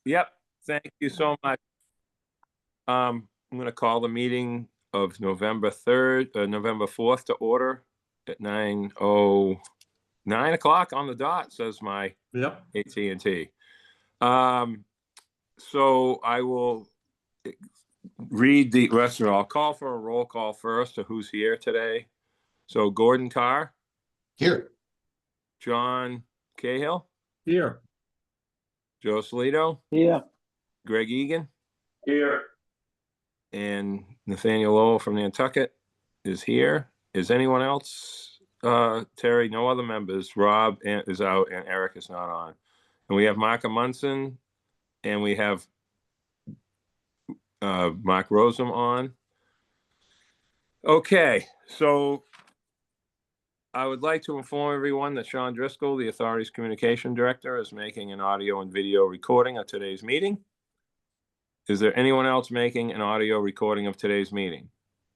Yep. Thank you so much. I'm going to call the meeting of November 4th to order at 9 o'clock on the dot, says my Yep. AT&T. So I will read the rest of it. I'll call for a roll call first to who's here today. So Gordon Carr. Here. John Cahill. Here. Joe Salito. Here. Greg Egan. Here. And Nathaniel Lowell from Nantucket is here. Is anyone else? Terry, no other members. Rob is out and Eric is not on. And we have Mark Munson and we have Mark Rosum on. Okay, so I would like to inform everyone that Sean Driscoll, the authority's communication director, is making an audio and video recording of today's meeting. Is there anyone else making an audio recording of today's meeting?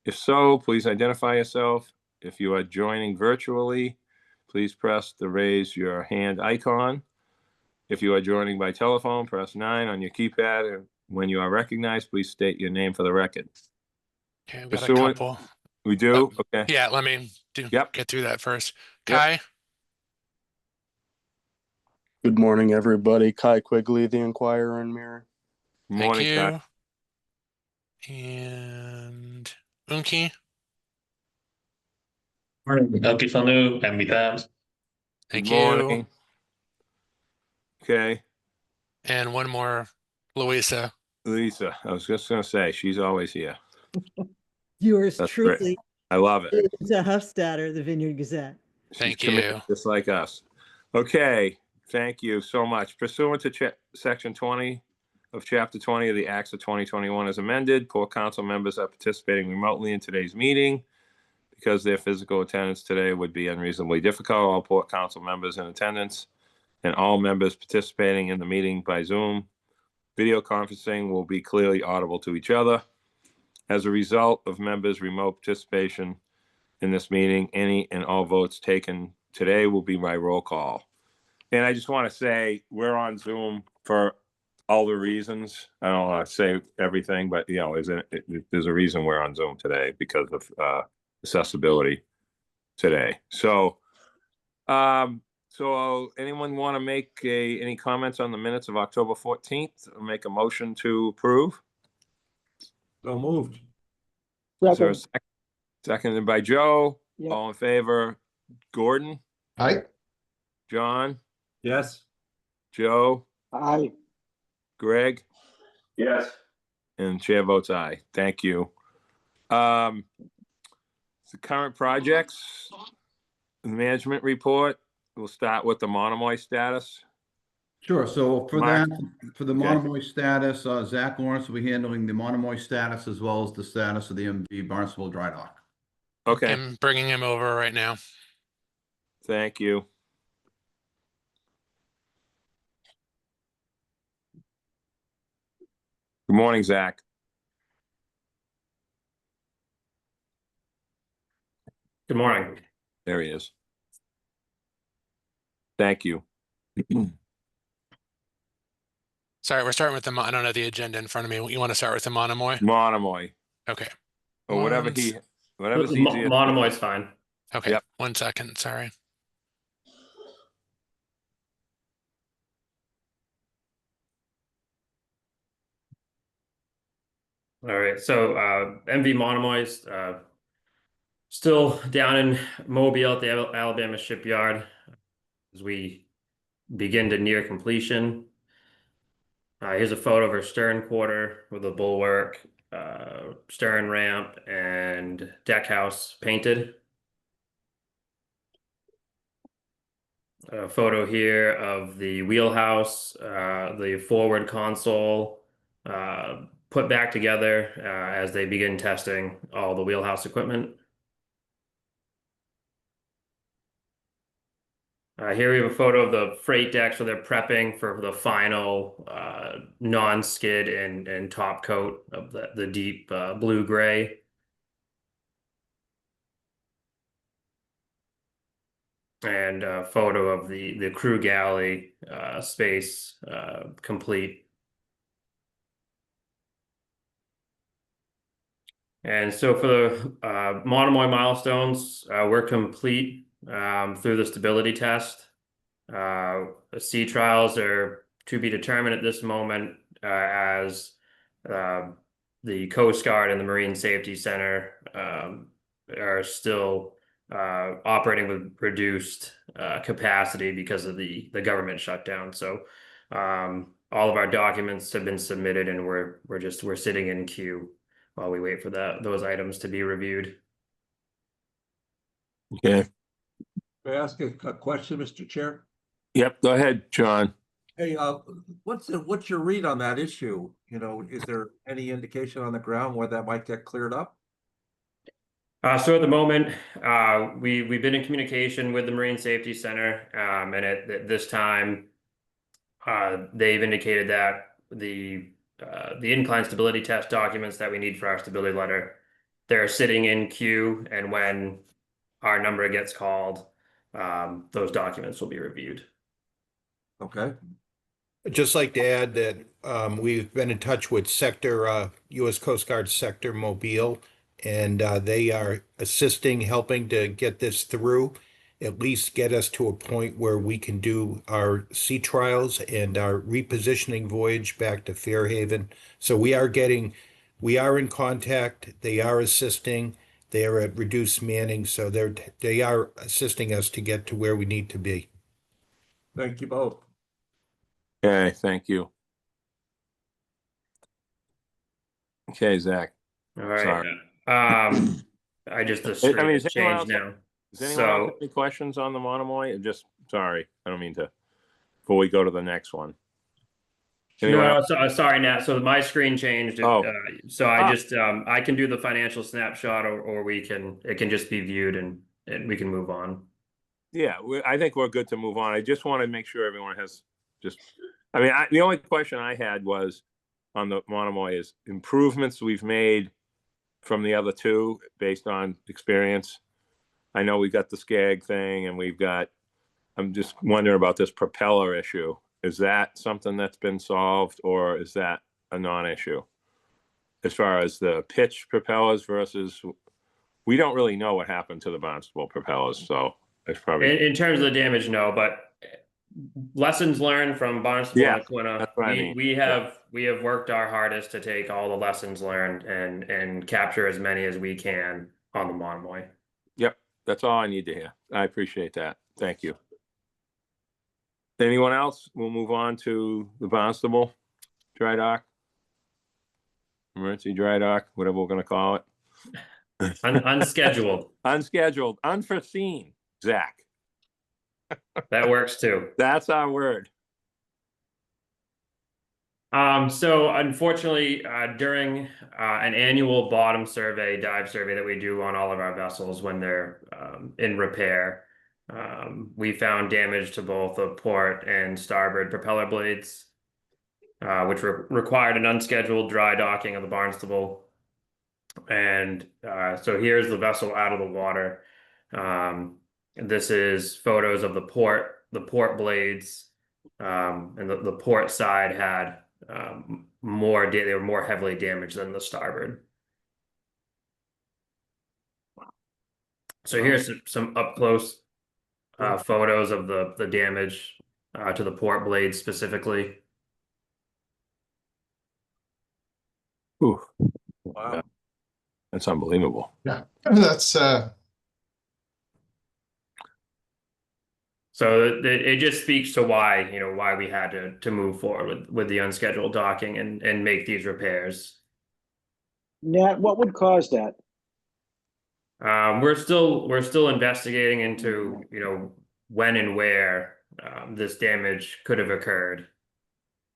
If so, please identify yourself. If you are joining virtually, please press the raise your hand icon. If you are joining by telephone, press 9 on your keypad. And when you are recognized, please state your name for the record. Okay, we've got a couple. We do? Okay. Yeah, let me get through that first. Kai? Yep. Good morning, everybody. Kai Quigley, the Inquirer and Mirror. Morning, Thank Kai. you. And Unki? Morning. Unki Fanu, MB Times. Thank Good you. morning. Okay. And one more, Louisa. Lisa, I was just going to say, she's always here. Yours That's truly. great. I love it. Lisa Huffstadter, the Vineyard Gazette. Thank She's committed you. just like us. Okay. Thank you so much. Pursuant to Section 20 of Chapter 20 of the Acts of 2021 as amended, Port Council members are participating remotely in today's meeting because their physical attendance today would be unreasonably difficult. All Port Council members in attendance and all members participating in the meeting by Zoom video conferencing will be clearly audible to each other. As a result of members' remote participation in this meeting, any and all votes taken today will be by roll call. And I just want to say we're on Zoom for all the reasons. I don't want to say everything, but you know, there's a reason we're on Zoom today because of accessibility today. So, anyone want to make any comments on the minutes of October 14th? Or make a motion to approve? So moved. Is there a second? Seconded by Joe. Yep. All in favor? Gordon? Aye. John? Yes. Joe? Aye. Greg? Yes. And chair votes aye. Thank you. The current projects, the management report. We'll start with the Monomoy status. Sure. So for Mark. that, for the Monomoy status, Zach Lawrence will be handling the Monomoy status as well as the status of the MV Barnstable Dry Dock. Okay. I'm bringing him over right now. Thank you. Good morning, Zach. Good morning. There he is. Thank you. Sorry, we're starting with the, I don't know the agenda in front of me. You want to start with the Monomoy? Monomoy. Okay. Or whatever's easier. Monomoy's fine. Okay. Yep. 1 second. Sorry. All right, so MV Monomoy's still down in Mobile at the Alabama shipyard as we begin to near completion. Here's a photo of our stern quarter with a bulwark, stern ramp, and deck house painted. A photo here of the wheelhouse, the forward console, put back together as they begin testing all the wheelhouse equipment. Here we have a photo of the freight deck, so they're prepping for the final non-skid and top coat of the deep blue-gray. And a photo of the crew galley space complete And so for the Monomoy milestones, we're complete through the stability test. The sea trials are to be determined at this moment as the Coast Guard and the Marine Safety Center are still operating with reduced capacity because of the government shutdown. So all of our documents have been submitted, and we're sitting in queue while we wait for those items to be reviewed. Okay. May I ask a question, Mr. Chair? Yep, go ahead, John. Hey, what's your read on that issue? You know, is there any indication on the ground where that might get cleared up? So at the moment, we've been in communication with the Marine Safety Center, and at this time, they've indicated that the incline stability test documents that we need for our stability letter, they're sitting in queue, and when our number gets called, those documents will be reviewed. Okay. I'd just like to add that we've been in touch with Sector U.S. Coast Guard Sector Mobile, and they are assisting, helping to get this through, at least get us to a point where we can do our sea trials and our repositioning voyage back to Fairhaven. So we are in contact. They are assisting. They are at reduced manning, so they are assisting us to get to where we need to be. Thank you both. Okay, thank you. Okay, Zach. All right. Sorry. I just the screen I mean, has is anyone changed else- now. Does anyone else So have any questions on the Monomoy? Just, sorry, I don't mean to, before we go to the next one. Anyone no, else? sorry, Nat. So my screen changed. Oh. So I just I can do the financial snapshot, or it can just be viewed and we can move on. Yeah, I think we're good to move on. I just want to make sure everyone has just, I mean, the only question I had was on the Monomoy is improvements we've made from the other two based on experience. I know we got the Skag thing and I'm just wondering about this propeller issue. Is that something that's been solved, or is that a non-issue? As far as the pitch propellers versus, we don't really know what happened to the Barnstable propellers, so it's probably. In terms of the damage, no, but lessons learned from Barnstable Yeah, and Aquina. that's what I mean. We have worked our hardest to take all the lessons learned and capture as many as we can on the Monomoy. Yep, that's all I need to hear. I appreciate that. Thank you. Anyone else? We'll move on to the Barnstable dry dock. Emergency dry dock, whatever we're gonna call it. Unscheduled. Unscheduled, unforeseen, Zach. That works too. That's our word. So unfortunately, during an annual bottom survey, dive survey that we do on all of our vessels when they're in repair, we found damage to both the port and starboard propeller blades, which required an unscheduled dry docking of the Barnstable. And so here's the vessel out of the water. This is photos of the port blades, and the port side had they were more heavily damaged than the starboard. So here's some up close photos of the damage to the port blades specifically. Ooh, Wow. that's unbelievable. Yeah, that's So it just speaks to why we had to move forward with the unscheduled docking and make these repairs. Nat, what would cause that? We're still investigating into when and where this damage could have occurred,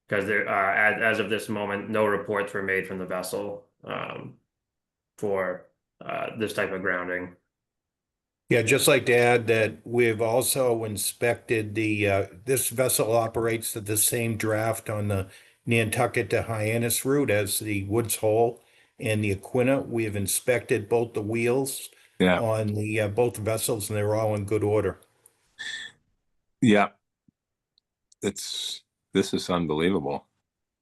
because there as of this moment, no reports were made from the vessel for this type of grounding. Yeah, just like to add that we've also inspected this vessel operates at the same draft on the Nantucket to Hyannis route as the Woods Hole and the Aquina. We have inspected both the wheels on the both vessels, and they're all in good order. Yeah. This is unbelievable.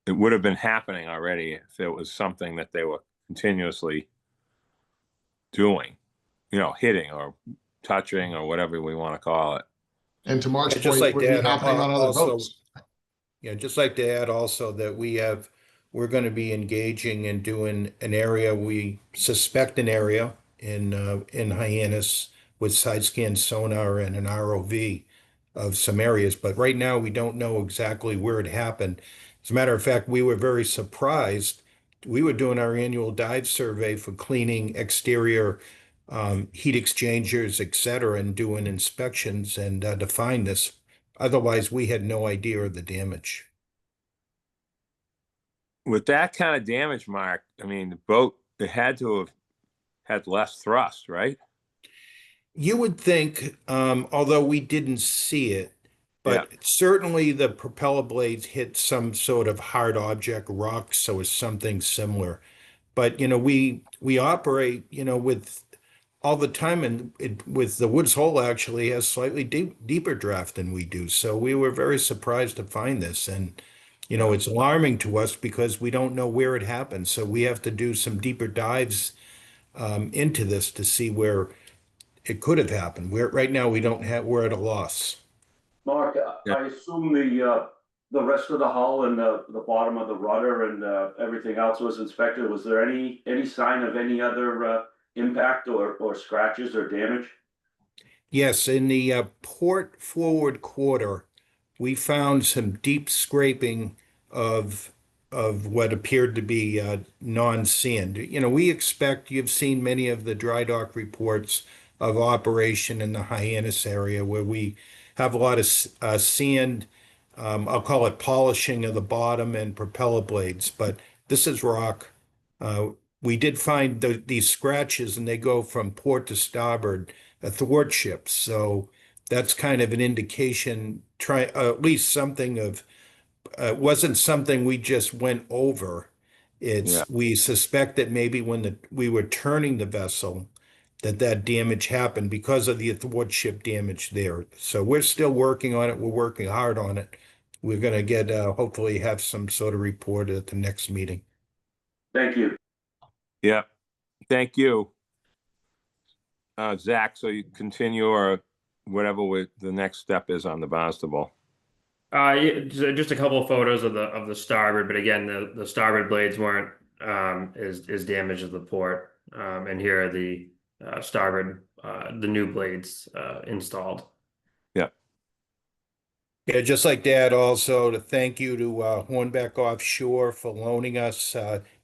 It would have been happening already if it was something that they were continuously doing, hitting or touching or whatever we want to call it. And to Mark's Yeah, just point, like would be that, happening on other also- boats. Yeah, just like to add also that we're going to be engaging and doing an area, we suspect an area in Hyannis with side scan sonar and an ROV of some areas, but right now we don't know exactly where it happened. As a matter of fact, we were very surprised. We were doing our annual dive survey for cleaning exterior heat exchangers, et cetera, and doing inspections and to find this. Otherwise, we had no idea of the damage. With that kind of damage, Mark, I mean, the boat, it had to have had less thrust, right? You would think, although we didn't see it, but certainly the propeller blades hit some sort of hard object, rock, so it's something similar. But we operate, with all the time, and with the Woods Hole actually has slightly deeper draft than we do. So we were very surprised to find this, and it's alarming to us because we don't know where it happened. So we have to do some deeper dives into this to see where it could have happened. Right now we're at a loss. Mark, I assume the rest of the hull and the bottom of the rudder and everything else was inspected. Was there any sign of any other impact or scratches or damage? Yes, in the port forward quarter, we found some deep scraping of what appeared to be non-sand. We expect, you've seen many of the dry dock reports of operation in the Hyannis area where we have a lot of sand. I'll call it polishing of the bottom and propeller blades, but this is rock. We did find these scratches, and they go from port to starboard athwartships. So that's kind of an indication, at least something of, wasn't something we just went over. We suspect that maybe when we were turning the vessel, that damage happened because of the athwartship damage there. So we're still working on it. We're working hard on it. We're going to get, hopefully have some sort of report at the next meeting. Thank you. Yeah, thank you. Zach, so you continue or whatever the next step is on the Barnstable. Yeah, just a couple of photos of the starboard, but again, the starboard blades weren't as damaged as the port. And here are the starboard, the new blades installed. Yeah. Yeah, just like that, also to thank you to Hornbeck Offshore for loaning us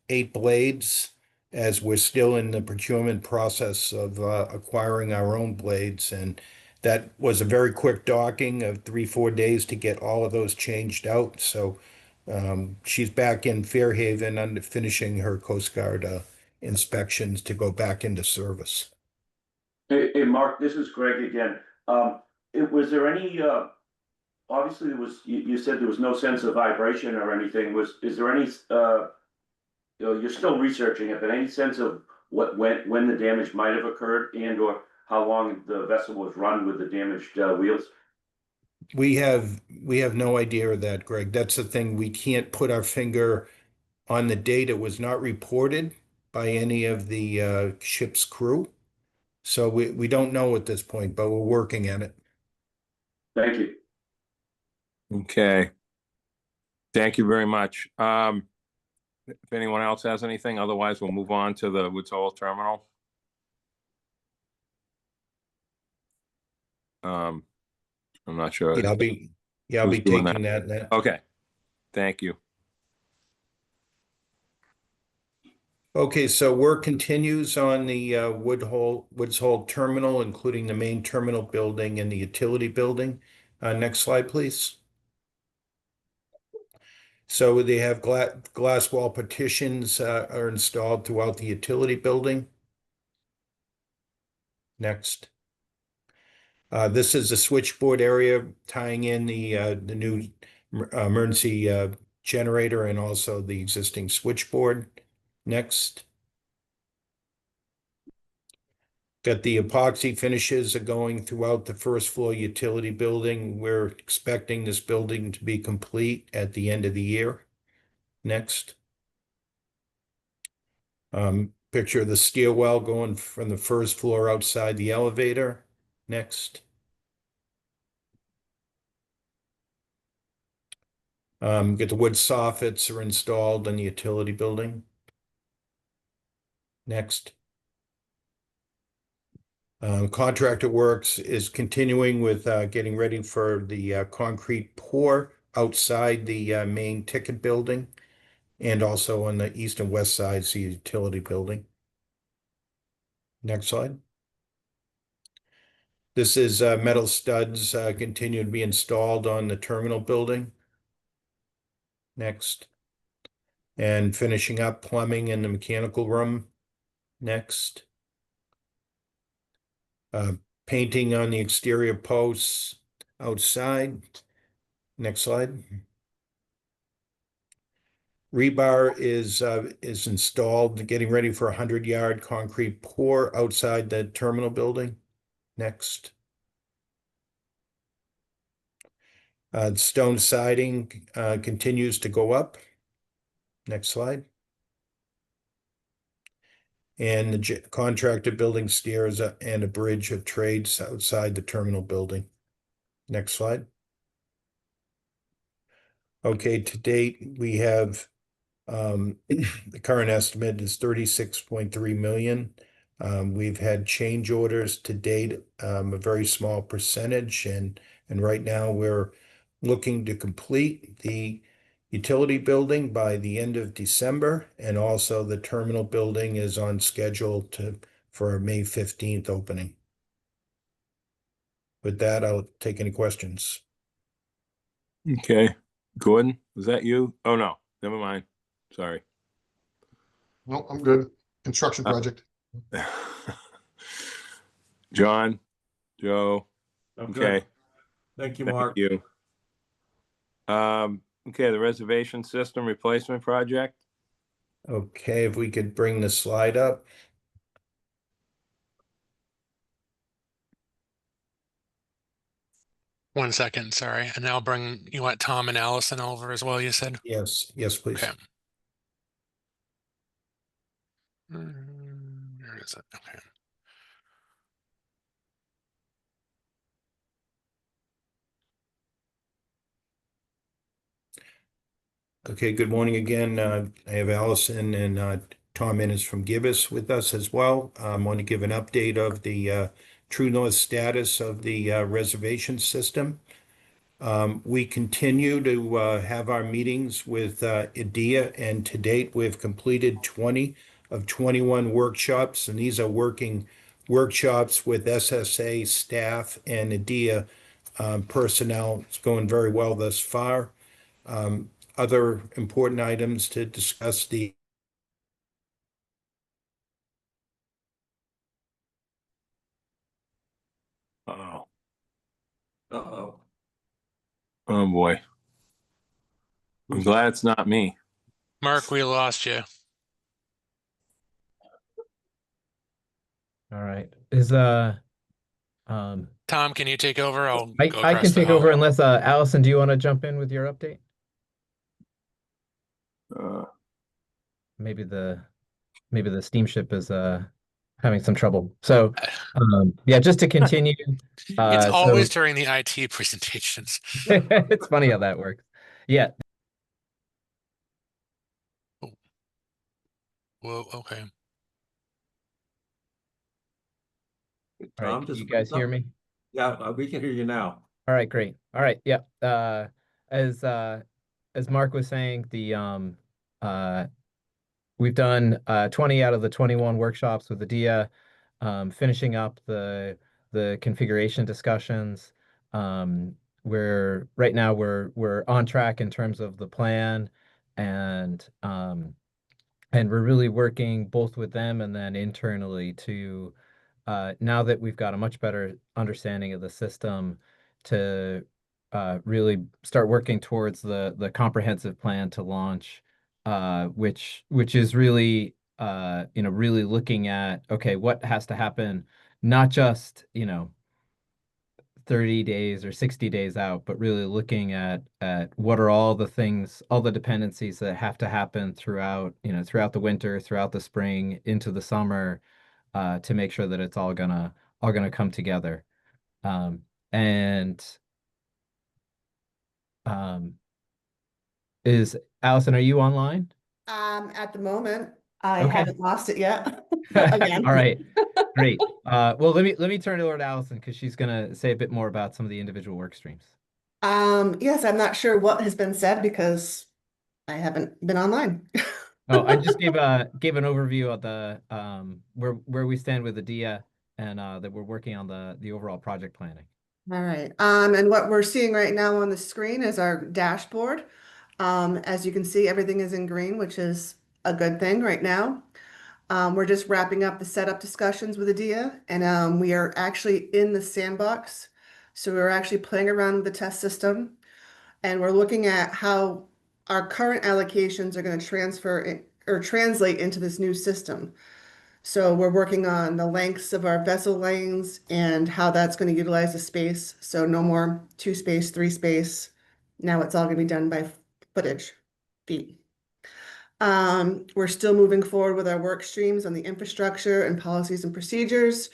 8 blades, as we're still in the procurement process of acquiring our own blades. And that was a very quick docking of 3-4 days to get all of those changed out. So she's back in Fairhaven finishing her Coast Guard inspections to go back into service. Hey, Mark, this is Greg again. Was there any, obviously you said there was no sense of vibration or anything. Is there any, you're still researching it, but any sense of when the damage might have occurred and or how long the vessel was run with the damaged wheels? We have no idea of that, Greg. That's the thing. We can't put our finger on the date. It was not reported by any of the ship's crew. So we don't know at this point, but we're working at it. Thank you. Okay. Thank you very much. If anyone else has anything, otherwise we'll move on to the Woods Hole terminal. I'm not sure. Yeah, I'll be doing taking that. Okay. Thank you. Okay, so work continues on the Woods Hole terminal, including the main terminal building and the utility building. Next slide, please. So they have glass wall partitions are installed throughout the utility building. Next. This is the switchboard area tying in the new emergency generator and also the existing switchboard. Next. Got the epoxy finishes are going throughout the first floor utility building. We're expecting this building to be complete at the end of the year. Next. picture of the stairwell going from the first floor outside the elevator. Next. Get the wood soffits are installed in the utility building. Next. Contractor works is continuing with getting ready for the concrete pour outside the main ticket building and also on the east and west sides, the utility building. Next slide. This is metal studs continue to be installed on the terminal building. Next. And finishing up plumbing in the mechanical room. Next. Painting on the exterior posts outside. Next slide. Rebar is installed, getting ready for a 100-yard concrete pour outside the terminal building. Next. Stone siding continues to go up. Next slide. And the contractor building stairs and a bridge of trades outside the terminal building. Next slide. Okay, to date, we have the current estimate is 36.3 million. We've had change orders to date, a very small percentage, and right now we're looking to complete the utility building by the end of December, and also the terminal building is on schedule for a May 15th opening. With that, I'll take any questions. Okay, Gordon, was that you? Oh, no, never mind. Sorry. No, I'm good. Construction project. John, Joe, I'm okay. good. Thank you, Thank Mark. you. Okay, the reservation system replacement project. Okay, if we could bring the slide up. One second, sorry. And now you want Tom and Allison over as well, you said? Yes, please. Okay. Where is it? Okay. Okay, good morning again. I have Allison and Tom Ennis from Gibbous with us as well. I want to give an update of the True North status of the reservation system. We continue to have our meetings with IDEA, and to date, we've completed 20 of 21 workshops, and these are working workshops with SSA staff and IDEA personnel. It's going very well thus far. Other important items to discuss the Uh-oh. Uh-oh. Oh, boy. I'm glad it's not me. Mark, we lost you. All right. Tom, can you take over? I'll go I across can the take hall. over unless Allison, do you want to jump in with your update? Maybe the steamship is having some trouble. So yeah, just to continue. It's always during the IT presentations. It's funny how that works. Yeah. Whoa, okay. All right, can you guys hear me? Yeah, we can hear you now. All right, great. All right, yeah. As Mark was saying, we've done 20 out of the 21 workshops with the DIA, finishing up the configuration discussions. Right now we're on track in terms of the plan, and we're really working both with them and then internally to now that we've got a much better understanding of the system, to really start working towards the comprehensive plan to launch, which is really really looking at, okay, what has to happen, not just 30 days or 60 days out, but really looking at what are all the things, all the dependencies that have to happen throughout, throughout the winter, throughout the spring, into the summer, to make sure that it's all gonna come together. And is Allison, are you online? At the moment, I Okay. haven't lost it yet. All Again. right, great. Well, let me turn it over to Allison because she's gonna say a bit more about some of the individual work streams. Yes, I'm not sure what has been said because I haven't been online. Oh, I just gave an overview of the where we stand with the DIA and that we're working on the overall project planning. All right. And what we're seeing right now on the screen is our dashboard. As you can see, everything is in green, which is a good thing right now. We're just wrapping up the setup discussions with Adia, and we are actually in the sandbox. So we're actually playing around with the test system, and we're looking at how our current allocations are going to transfer or translate into this new system. So we're working on the lengths of our vessel lanes and how that's going to utilize the space. So no more 2 space, 3 space. Now it's all going to be done by footage, feet. We're still moving forward with our work streams on the infrastructure and policies and procedures.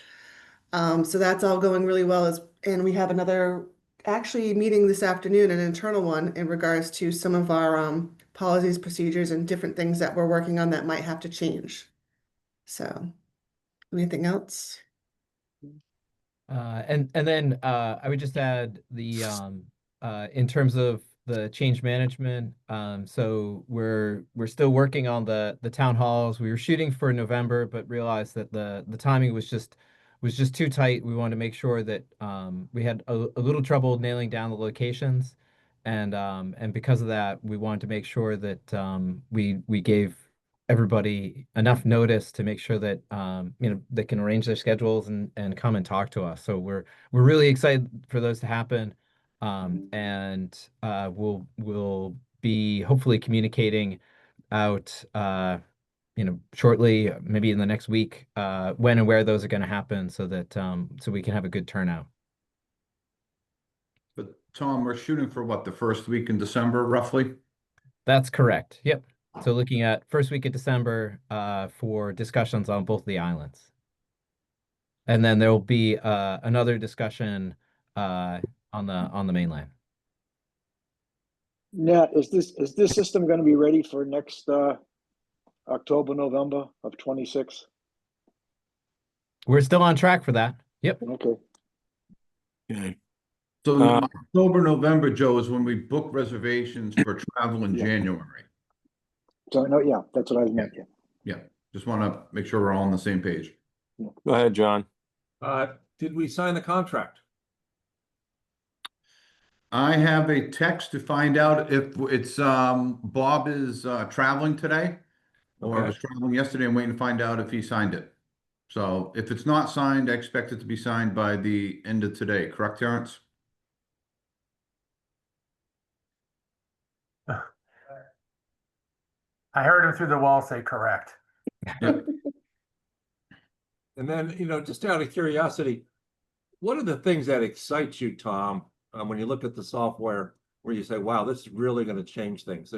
So that's all going really well. And we have another actually meeting this afternoon, an internal one in regards to some of our policies, procedures, and different things that we're working on that might have to change. So anything else? And then I would just add the in terms of the change management. So we're still working on the town halls. We were shooting for November, but realized that the timing was just too tight. We wanted to make sure that we had a little trouble nailing down the locations, and because of that, we wanted to make sure that we gave everybody enough notice to make sure that they can arrange their schedules and come and talk to us. So we're really excited for those to happen. And we'll be hopefully communicating out shortly, maybe in the next week, when and where those are going to happen so that so we can have a good turnout. But Tom, we're shooting for what, the first week in December, roughly? That's correct. Yep. So looking at first week of December for discussions on both the islands. And then there will be another discussion on the mainland. Nat, is this system going to be ready for next October, November of 26? We're still on track for that. Yep. Okay. Okay. So October, November, Joe, is when we book reservations for travel in January. So no, yeah, that's what I meant. Yeah. Yeah, just want to make sure we're all on the same page. Go ahead, John. Did we sign the contract? I have a text to find out if it's Bob is traveling today or was traveling yesterday. I'm waiting to find out if he signed it. So if it's not signed, I expect it to be signed by the end of today. Correct, Terrence? I heard him through the wall say correct. Yep. And then, just out of curiosity, what are the things that excite you, Tom, when you look at the software where you say, wow, this is really going to change things?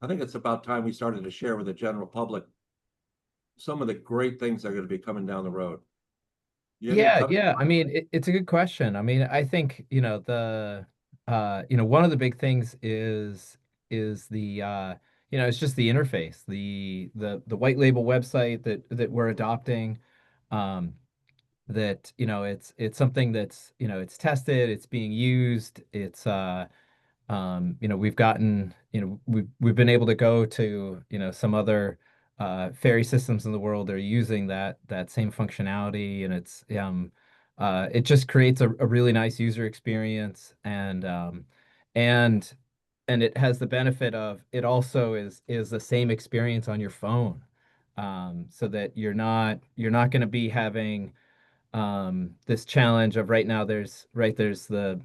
I think it's about time we started to share with the general public some of the great things that are going to be coming down the road. Yeah. I mean, it's a good question. I mean, I think, the one of the big things is the it's just the interface, the white label website that we're adopting. That it's something that's it's tested, it's being used, it's we've gotten we've been able to go to some other ferry systems in the world that are using that same functionality, and it just creates a really nice user experience, and it has the benefit of it also is the same experience on your phone, so that you're not going to be having this challenge of right now there's the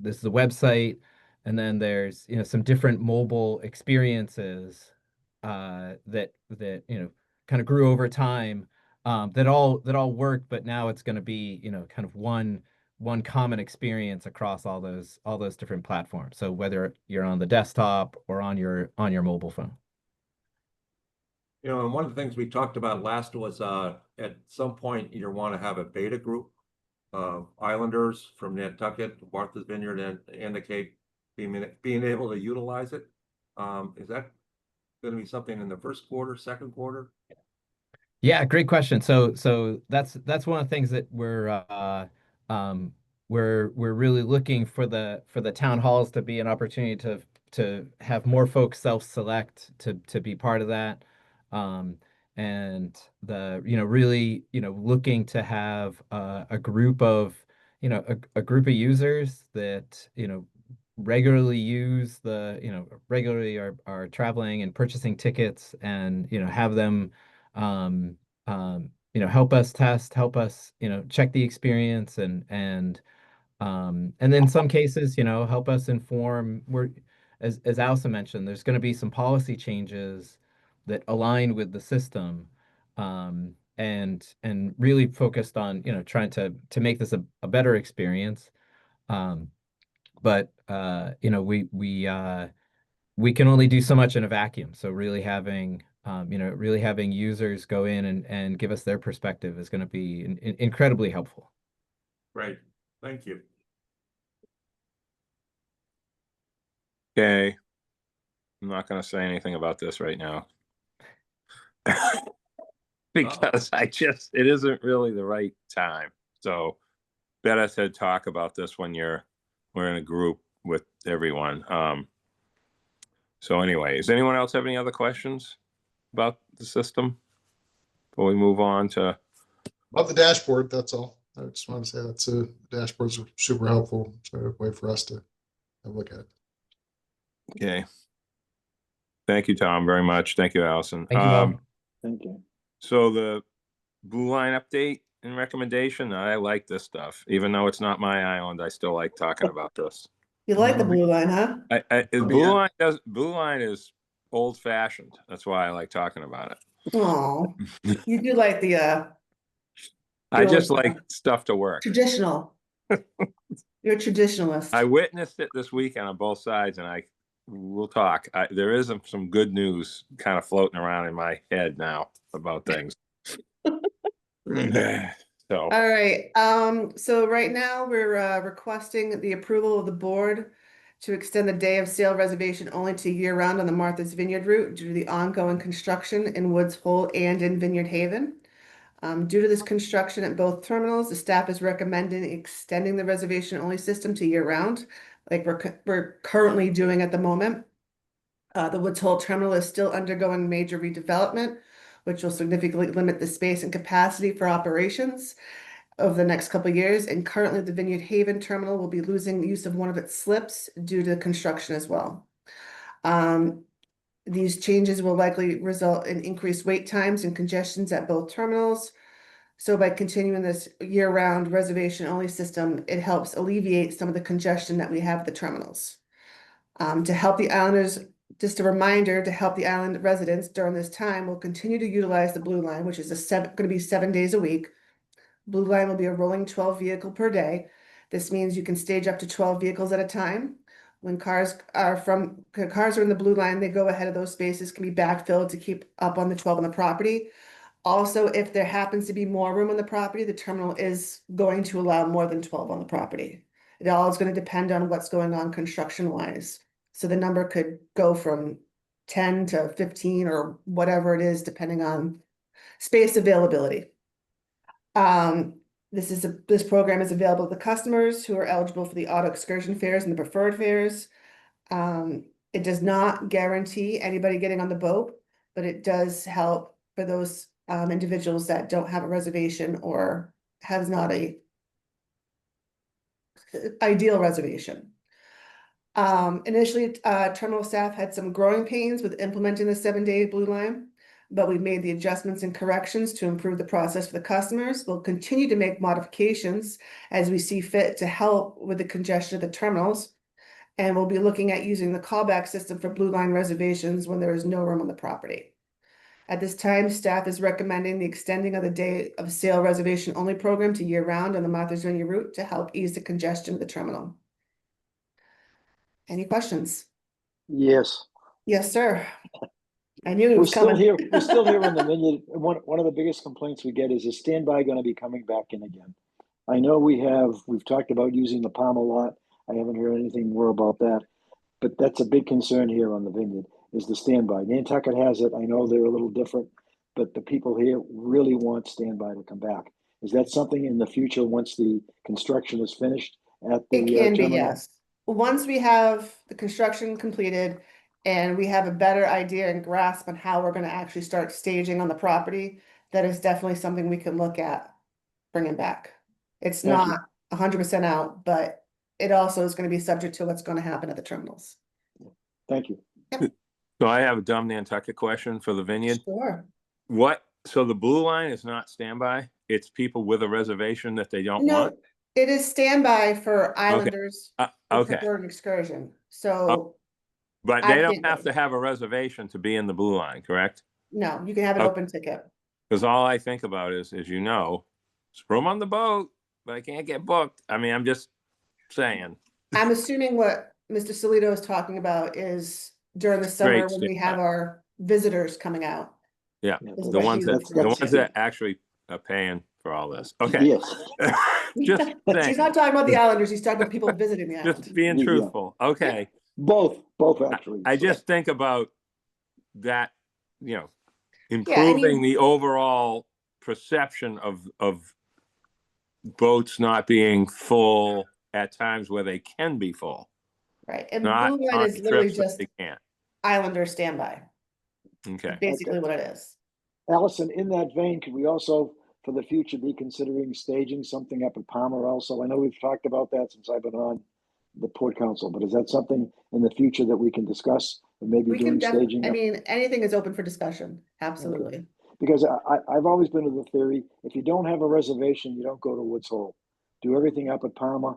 website, and then there's some different mobile experiences that kind of grew over time, that all work, but now it's going to be kind of one one common experience across all those different platforms. So whether you're on the desktop or on your mobile phone. You know, and one of the things we talked about last was at some point you want to have a beta group of islanders from Nantucket, Martha's Vineyard, and the Cape being able to utilize it. Is that going to be something in the first quarter, second quarter? Yeah, great question. So that's one of the things that we're really looking for the town halls to be an opportunity to have more folks self-select to be part of that. And really, looking to have a group of, a group of users that, regularly use regularly are traveling and purchasing tickets and, have them, help us test, help us, check the experience and then in some cases, help us inform. As Allison mentioned, there's going to be some policy changes that align with the system, and really focused on, trying to make this a better experience. But we can only do so much in a vacuum. So really having users go in and give us their perspective is going to be incredibly helpful. Great, thank you. Okay. I'm not going to say anything about this right now. Because it isn't really the right time. So better to talk about this when we're in a group with everyone. So anyway, does anyone else have any other questions about the system before we move on to? About the dashboard, that's all. I just want to say that's dashboards are super helpful. It's a way for us to have a look at it. Okay. Thank you, Tom, very much. Thank you, Allison. Thank you, Bob. Thank you. So the Blue Line update and recommendation, I like this stuff. Even though it's not my island, I still like talking about this. You like the blue line, huh? Blue Line is old fashioned. That's why I like talking about it. Oh, you do like the I just like stuff to work. traditional. You're a traditionalist. I witnessed it this weekend on both sides, and we'll talk. There is some good news kind of floating around in my head now about things. So. All right. So right now we're requesting the approval of the board to extend the day of sale reservation only to year round on the Martha's Vineyard route due to the ongoing construction in Woods Hole and in Vineyard Haven. Due to this construction at both terminals, the staff is recommending extending the reservation only system to year round, like we're currently doing at the moment. The Woods Hole terminal is still undergoing major redevelopment, which will significantly limit the space and capacity for operations over the next couple of years. And currently the Vineyard Haven terminal will be losing the use of one of its slips due to construction as well. These changes will likely result in increased wait times and congestions at both terminals. So by continuing this year-round reservation-only system, it helps alleviate some of the congestion that we have at the terminals. To help the islanders, just a reminder, to help the island residents during this time, we'll continue to utilize the Blue Line, which is going to be 7 days a week. Blue Line will be a rolling 12 vehicle per day. This means you can stage up to 12 vehicles at a time. When cars are in the Blue Line, they go ahead of those spaces, can be backfilled to keep up on the 12 on the property. Also, if there happens to be more room on the property, the terminal is going to allow more than 12 on the property. It all is going to depend on what's going on construction-wise. So the number could go from 10 to 15 or whatever it is, depending on space availability. This program is available to the customers who are eligible for the auto excursion fares and the preferred fares. It does not guarantee anybody getting on the boat, but it does help for those individuals that don't have a reservation or has not a ideal reservation. Initially, terminal staff had some growing pains with implementing the 7-day Blue Line, but we've made the adjustments and corrections to improve the process for the customers. We'll continue to make modifications as we see fit to help with the congestion of the terminals. And we'll be looking at using the callback system for Blue Line reservations when there is no room on the property. At this time, staff is recommending the extending of the day of sale reservation only program to year-round on the Martha's Vineyard route to help ease the congestion of the terminal. Any questions? Yes. Yes, sir. I knew it We're was still coming. here, we're still here in the Vineyard. One of the biggest complaints we get is standby gonna be coming back in again? I know we've talked about using the Palmer lot. I haven't heard anything more about that. But that's a big concern here on the Vineyard, is the standby. Nantucket has it. I know they're a little different, but the people here really want standby to come back. Is that something in the future, once the construction is finished at the It can be, terminal? yes. Once we have the construction completed and we have a better idea and grasp on how we're gonna actually start staging on the property, that is definitely something we can look at bringing back. It's Thank you. not 100% out, but it also is gonna be subject to what's gonna happen at the terminals. Thank you. So I have a dumb Nantucket question for the Vineyard. Sure. So the blue line is not standby? It's people with a reservation that they don't No, want? it is standby for islanders who Okay, prefer an excursion. So, but I they don't think have to have a reservation to be in the blue line, correct? no, you can have an Okay. open ticket. Because all I think about is, as you know, it's room on the boat, but I can't get booked. I mean, I'm just saying. I'm assuming what Mr. Salito is talking about is during the summer when we have our visitors coming out. Yeah, Is the what ones he was that saying. actually are paying for all this. Okay. Yes. Just He's saying, not talking about the islanders, he's talking about people visiting the just island. being Yeah. truthful. Okay. Both actually. I So, just think about that, I improving mean- the overall perception of boats not being full at times where they can be full. Right, and Not Blue Line on is literally trips that just they can't. islander standby, Okay. basically what it is. Allison, in that vein, could we also, for the future, be considering staging something up at Palmer also? I know we've talked about that since I've been on the Port Council, but is that something in the future that we can discuss and maybe We can doing definitely, staging? I up? mean, anything is open for discussion, absolutely. Because I've always been of the theory, if you don't have a reservation, you don't go to Woods Hole. Do everything up at Palmer.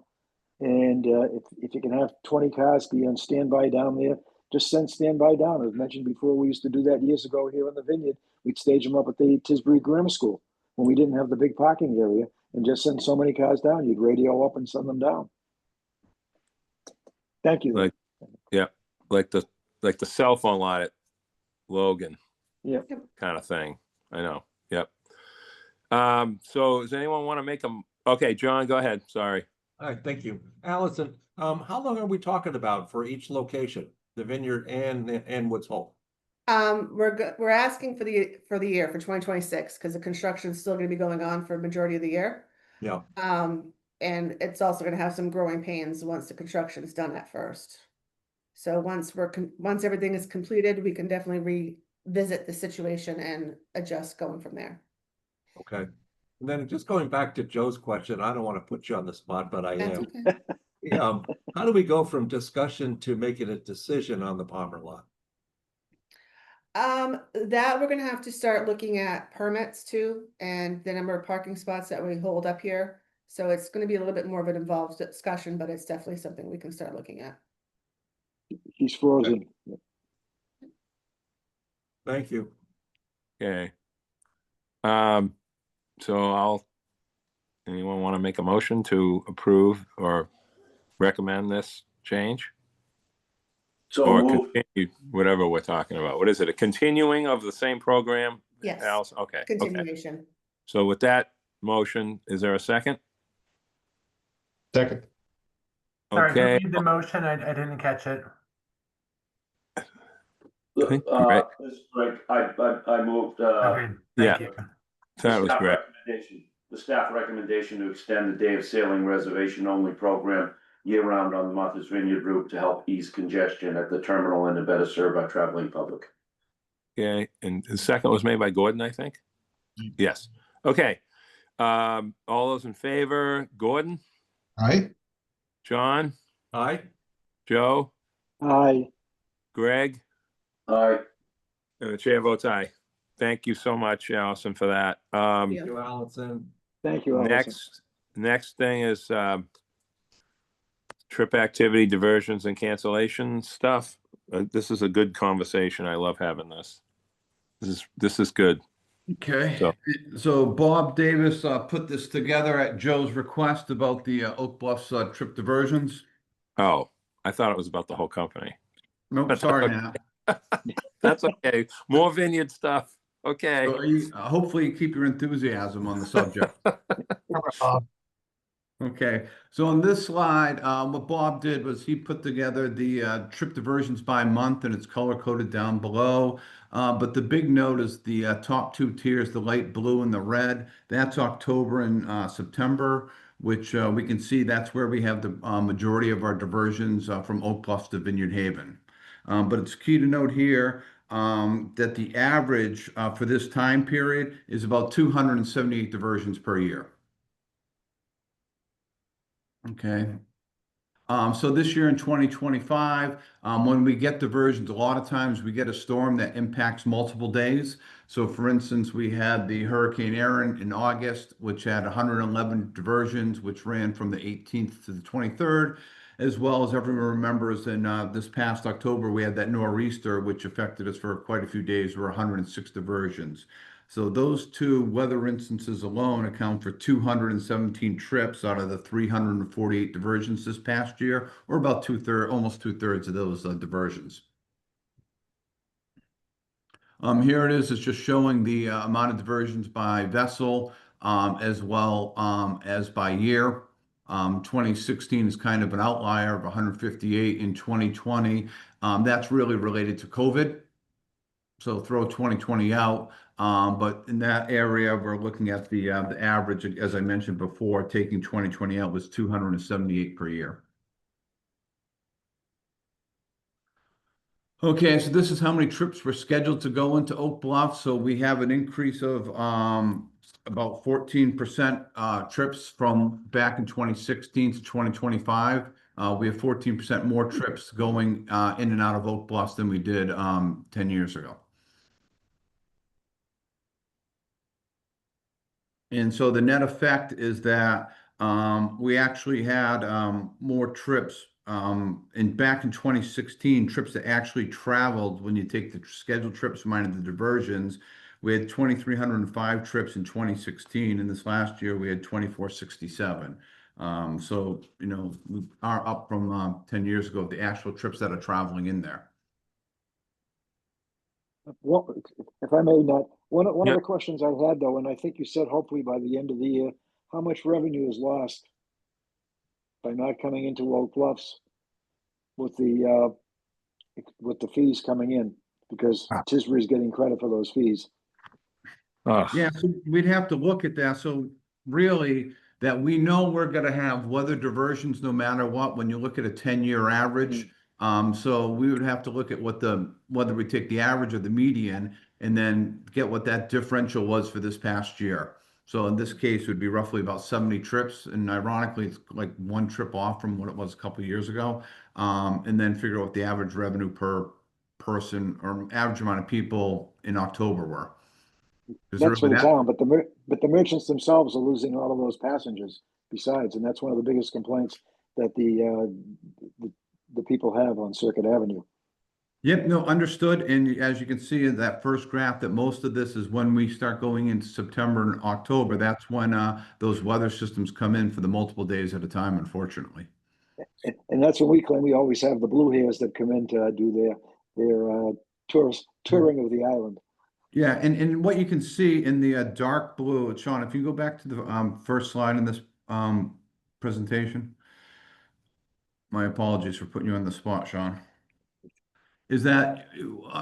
And if you can have 20 cars be on standby down there, just send standby down. As mentioned before, we used to do that years ago here in the Vineyard. We'd stage them up at the Tisbury Grammar School when we didn't have the big parking area, and just send so many cars down. You'd radio up and send them down. Thank you. Like the cell phone lot at Logan. Yeah. Kind of thing. I know. Yep. So does anyone want to make them? Okay, John, go ahead. Sorry. All right, thank you. Allison, how long are we talking about for each location, the Vineyard and Woods Hole? We're asking for the year for 2026 because the construction is still going to be going on for a majority of the year. Yeah. And it's also going to have some growing pains once the construction is done at first. So once everything is completed, we can definitely revisit the situation and adjust going from there. Okay. And then just going back to Joe's question, I don't want to put you on the spot, but I That's am. okay. How do we go from discussion to making a decision on the Palmer lot? That we're gonna have to start looking at permits too, and the number of parking spots that we hold up here. So it's gonna be a little bit more of an involved discussion, but it's definitely something we can start looking at. He's frozen. Thank you. Okay. So anyone want to make a motion to approve or recommend this change? So Or moved. continue, whatever we're talking about. What is it? A continuing of the same program? Yes. Alice? Okay. Okay. Continuation. So with that motion, is there a second? Second. Sorry, who Okay. made the motion? I didn't catch it. think Greg- This is Greg. I moved, Okay, Yeah. thank you. That was great. the staff recommendation to extend the day of sailing reservation only program year-round on the Martha's Vineyard route to help ease congestion at the terminal and to better serve our traveling public. Okay, and the second was made by Gordon, I think? Yes. Okay. All those in favor, Gordon, Aye. John, Aye. Joe, Aye. Greg, Aye. and the chair votes aye. Thank you so much, Allison, for that. Yeah. Thank you, Allison. Thank you, Allison. Next thing is trip activity, diversions, and cancellation stuff. This is a good conversation. I love having this. This is good. Okay, So- so Bob Davis put this together at Joe's request about the Oak Bluffs trip diversions. Oh, I thought it was about the whole company. Nope, But sorry that's now. That's okay. More Vineyard stuff. Okay. So hopefully you keep your enthusiasm on the subject. Okay, so on this slide, what Bob did was he put together the trip diversions by month, and it's color coded down below. But the big note is the top two tiers, the light blue and the red. That's October and September, which we can see that's where we have the majority of our diversions from Oak Bluffs to Vineyard Haven. But it's key to note here that the average for this time period is about 278 diversions per year. Okay. So this year in 2025, when we get diversions, a lot of times we get a storm that impacts multiple days. So for instance, we had the Hurricane Erin in August, which had 111 diversions, which ran from the 18th to the 23rd, as well as everyone remembers in this past October, we had that nor'easter, which affected us for quite a few days. There were 106 diversions. So those two weather instances alone account for 217 trips out of the 348 diversions this past year, or about almost two-thirds of those diversions. Here it is. It's just showing the amount of diversions by vessel as well as by year. 2016 is kind of an outlier of 158 in 2020. That's really related to COVID. So throw 2020 out. But in that area, we're looking at the average, as I mentioned before, taking 2020 out was 278 per year. Okay, so this is how many trips were scheduled to go into Oak Bluff. So we have an increase of about 14% trips from back in 2016 to 2025. We have 14% more trips going in and out of Oak Bluffs than we did 10 years ago. And so the net effect is that we actually had more trips back in 2016, trips that actually traveled when you take the scheduled trips minus the diversions. We had 2,305 trips in 2016, and this last year we had 2,467. So, you know, we are up from 10 years ago, the actual trips that are traveling in there. Well, if I may, not one of the questions I had though, and I think you said hopefully by the end of the year, how much revenue is lost by not coming into Oak Bluffs with the fees coming in, because Tisbury is getting credit for those fees. Yeah, so we'd have to look at that. So really, that we know we're going to have weather diversions no matter what. When you look at a 10-year average. So we would have to look at whether we take the average or the median and then get what that differential was for this past year. So in this case, it would be roughly about 70 trips. And ironically, it's like one trip off from what it was a couple of years ago. And then figure out what the average revenue per person or average amount of people in October were. That's for the town, but the merchants themselves are losing all of those passengers besides, and that's one of the biggest complaints that the people have on Circuit Avenue. Yep, no, understood. And as you can see in that first graph, that most of this is when we start going into September and October. That's when those weather systems come in for the multiple days at a time, unfortunately. And that's when we claim we always have the blue hairs that come in to do their touring of the island. Yeah, and what you can see in the dark blue, Sean, if you go back to the first slide in this presentation. My apologies for putting you on the spot, Sean. Is that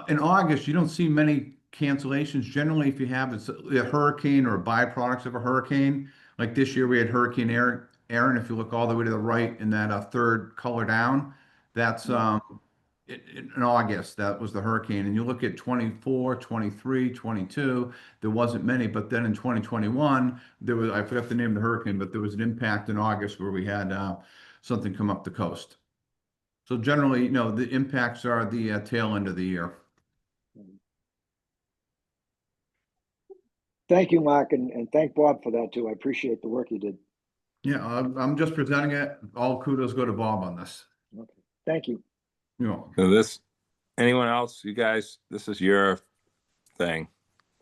in August, you don't see many cancellations. Generally, if you have it's a hurricane or byproducts of a hurricane, like this year we had Hurricane Erin. If you look all the way to the right in that third color down, that's in August, that was the hurricane. And you look at 24, 23, 22, there wasn't many. But then in 2021, there was, I forgot the name of the hurricane, but there was an impact in August where we had something come up the coast. So generally, you know, the impacts are the tail end of the year. Thank you, Mark, and thank Bob for that too. I appreciate the work you did. Yeah, I'm just presenting it. All kudos go to Bob on this. Okay, thank you. You know, So anyone else, you guys, this is your thing.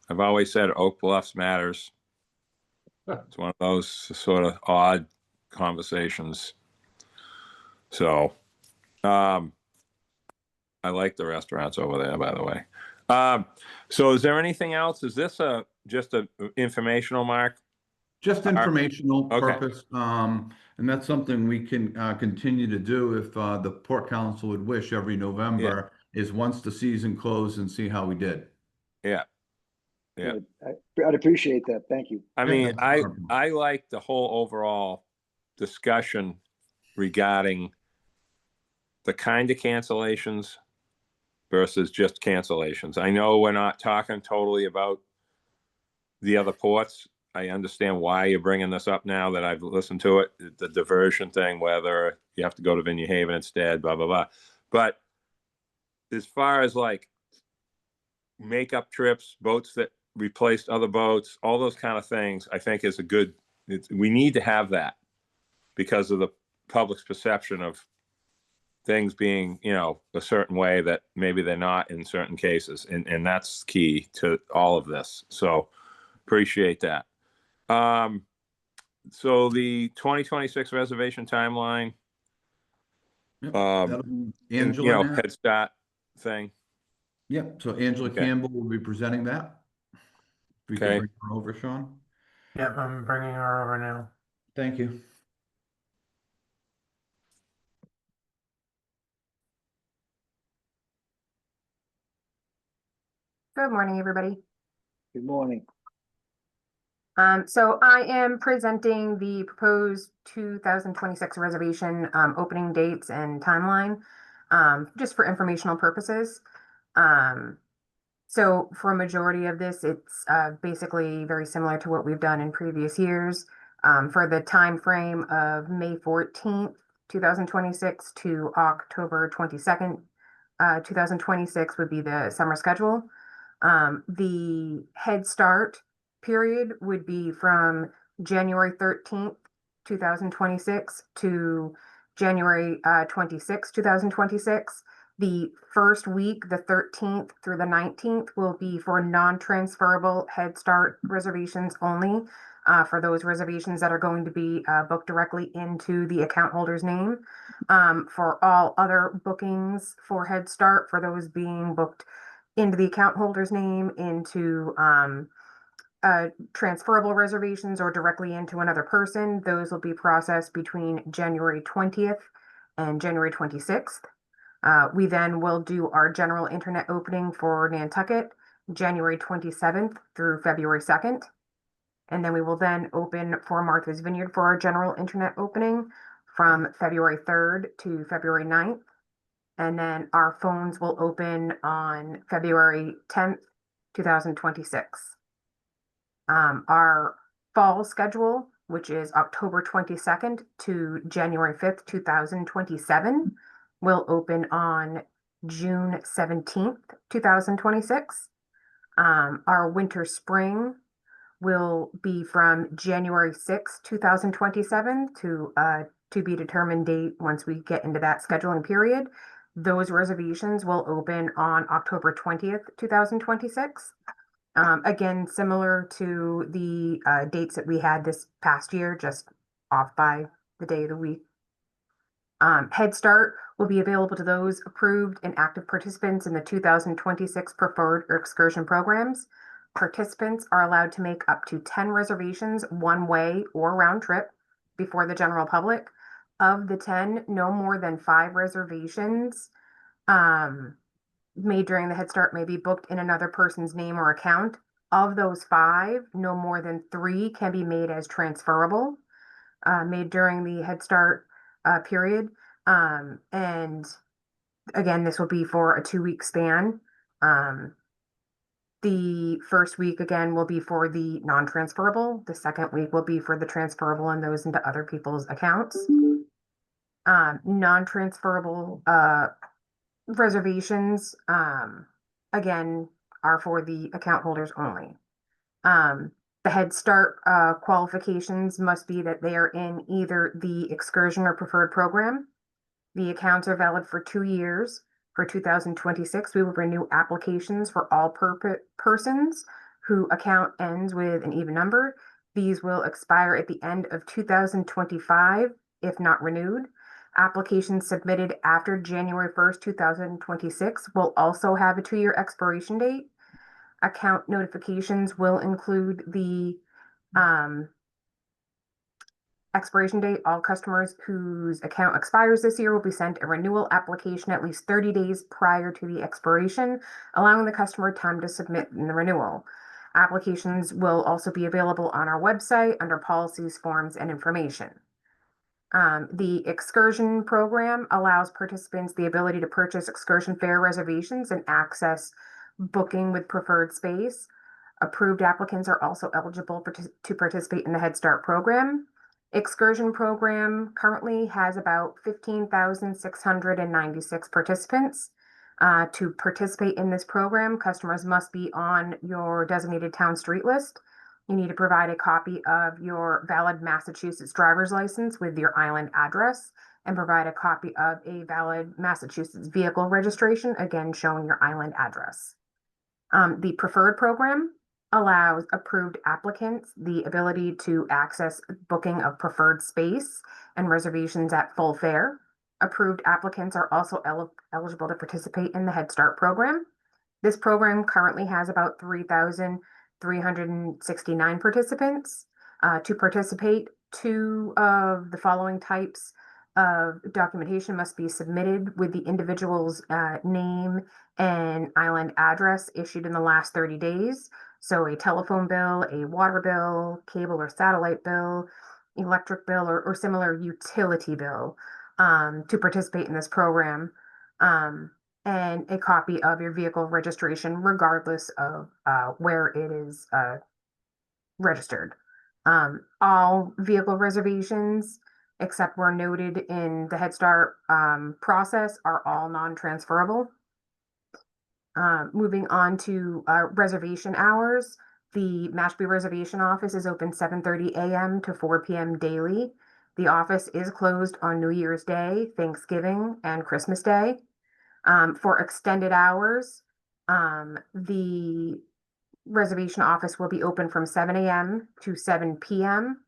I've always said Oak Bluffs matters. It's one of those sort of odd conversations. So, I like the restaurants over there, by the way. So is there anything else? Is this just a informational, Mark? Just informational Okay. purpose, and that's something we can continue to do if the Port Council would wish every November, is once the season closed and see how we did. Yeah. Yeah. Good. I'd appreciate that. Thank you. I Yeah, mean, that's wonderful. I like the whole overall discussion regarding the kind of cancellations versus just cancellations. I know we're not talking totally about the other ports. I understand why you're bringing this up now that I've listened to it, the diversion thing, whether you have to go to Vineyard Haven instead, blah, blah, blah. But as far as like makeup trips, boats that replaced other boats, all those kind of things, I think is a good, we need to have that because of the public's perception of things being, you know, a certain way that maybe they're not in certain cases. And that's key to all of this. So appreciate that. So the 2026 reservation timeline, Yep, that'll be Angela you know, now. head start thing. Yep, so Angela Okay. Campbell will be presenting that. If we Okay. can bring her over, Sean. Yep, I'm bringing her over now. Thank you. Good morning, everybody. Good morning. So I am presenting the proposed 2026 reservation opening dates and timeline, just for informational purposes. So for a majority of this, it's basically very similar to what we've done in previous years. For the time frame of May 14th, 2026 to October 22nd, 2026 would be the summer schedule. The Head Start period would be from January 13th, 2026 to January 26th, 2026. The first week, the 13th through the 19th, will be for non-transferable Head Start reservations only, for those reservations that are going to be booked directly into the account holder's name. For all other bookings for Head Start, for those being booked into the account holder's name, into transferable reservations or directly into another person, those will be processed between January 20th and January 26th. We then will do our general internet opening for Nantucket, January 27th through February 2nd. And then we will then open for Martha's Vineyard for our general internet opening from February 3rd to February 9th. And then our phones will open on February 10th, 2026. Our fall schedule, which is October 22nd to January 5th, 2027, will open on June 17th, 2026. Our winter spring will be from January 6th, 2027 to be determined date once we get into that scheduling period. Those reservations will open on October 20th, 2026. Again, similar to the dates that we had this past year, just off by the day of the week. Head Start will be available to those approved and active participants in the 2026 preferred or excursion programs. Participants are allowed to make up to 10 reservations one way or round trip before the general public. Of the 10, no more than 5 reservations made during the Head Start may be booked in another person's name or account. Of those 5, no more than 3 can be made as transferable, made during the Head Start period. And again, this will be for a 2-week span. The first week, again, will be for the non-transferable. The second week will be for the transferable and those into other people's accounts. Non-transferable reservations, again, are for the account holders only. The Head Start qualifications must be that they are in either the Excursion or Preferred program. The accounts are valid for 2 years. For 2026, we will renew applications for all persons whose account ends with an even number. These will expire at the end of 2025 if not renewed. Applications submitted after January 1st, 2026 will also have a 2-year expiration date. Account notifications will include the expiration date. All customers whose account expires this year will be sent a renewal application at least 30 days prior to the expiration, allowing the customer time to submit in the renewal. Applications will also be available on our website under policies, forms, and information. The Excursion program allows participants the ability to purchase excursion fare reservations and access booking with preferred space. Approved applicants are also eligible to participate in the Head Start program. Excursion program currently has about 15,696 participants. To participate in this program, customers must be on your designated town street list. You need to provide a copy of your valid Massachusetts driver's license with your island address and provide a copy of a valid Massachusetts vehicle registration, again showing your island address. The preferred program allows approved applicants the ability to access booking of preferred space and reservations at full fare. Approved applicants are also eligible to participate in the Head Start program. This program currently has about 3,369 participants. To participate, 2 of the following types of documentation must be submitted with the individual's name and island address issued in the last 30 days. So a telephone bill, a water bill, cable or satellite bill, electric bill, or similar utility bill to participate in this program, and a copy of your vehicle registration, regardless of where it is registered. All vehicle reservations, except where noted in the Head Start process, are all non-transferable. Moving on to reservation hours, the Mashpee Reservation Office is open 7:30 a.m. to 4 p.m. daily. The office is closed on New Year's Day, Thanksgiving, and Christmas Day. For extended hours, the reservation office will be open from 7 a.m. to 7 p.m.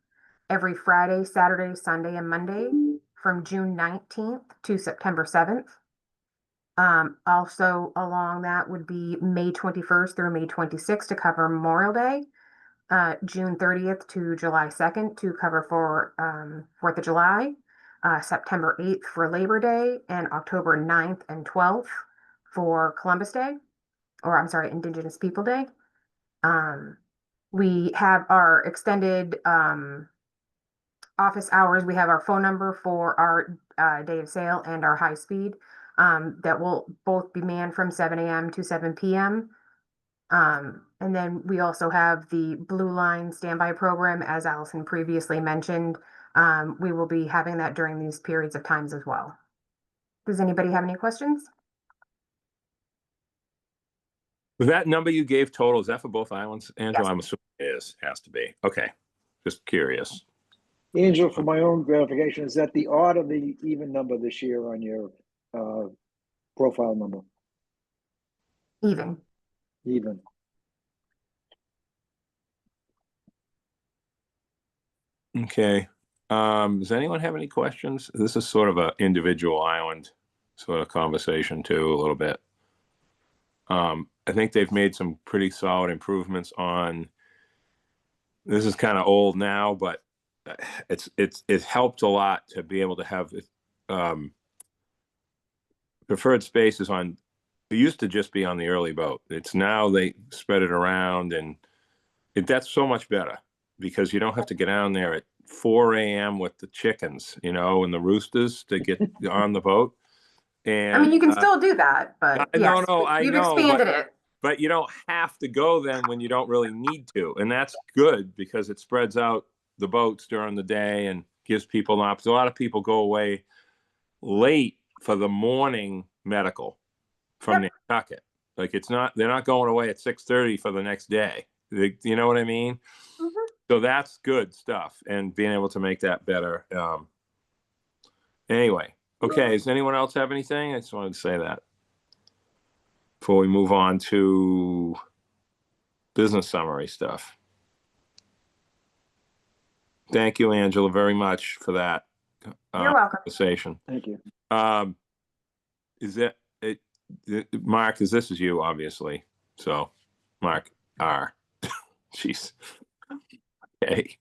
every Friday, Saturday, Sunday, and Monday from June 19th to September 7th. Also along that would be May 21st through May 26th to cover Memorial Day, June 30th to July 2nd to cover for 4th of July, September 8th for Labor Day, and October 9th and 12th for Columbus Day, or I'm sorry, Indigenous People Day. We have our extended office hours. We have our phone number for our day of sale and our high speed that will both be manned from 7 a.m. to 7 p.m. And then we also have the Blue Line standby program, as Allison previously mentioned. We will be having that during these periods of times as well. Does anybody have any questions? That number you gave total, is that for both islands, Angela? Yes. I'm assuming it is, has to be. Okay, just curious. Angel, for my own gratification, is that the odd or the even number this year on your profile number? Even. Even. Okay. Does anyone have any questions? This is sort of an individual island sort of conversation too, a little bit. I think they've made some pretty solid improvements on, this is kind of old now, but it's helped a lot to be able to have preferred spaces on, it used to just be on the early boat. It's now they spread it around, and that's so much better because you don't have to get down there at 4 a.m. with the chickens, and the roosters to get on the boat. And I mean, you can still do that, but yes, we've expanded it. But you don't have to go then when you don't really need to. And that's good because it spreads out the boats during the day and gives people an option. A lot of people go away late for the morning medical from Nantucket. Like they're not going away at 6:30 for the next day. You know what I mean? Mm-hmm. So that's good stuff, and being able to make that better. Anyway, okay. Does anyone else have anything? I just wanted to say that. before we move on to business summary stuff. Thank you, Angela, very much for that. You're welcome. Conversation. Thank you. Is that it? Mark, this is you, obviously. So, Mark R. Jeez. Okay.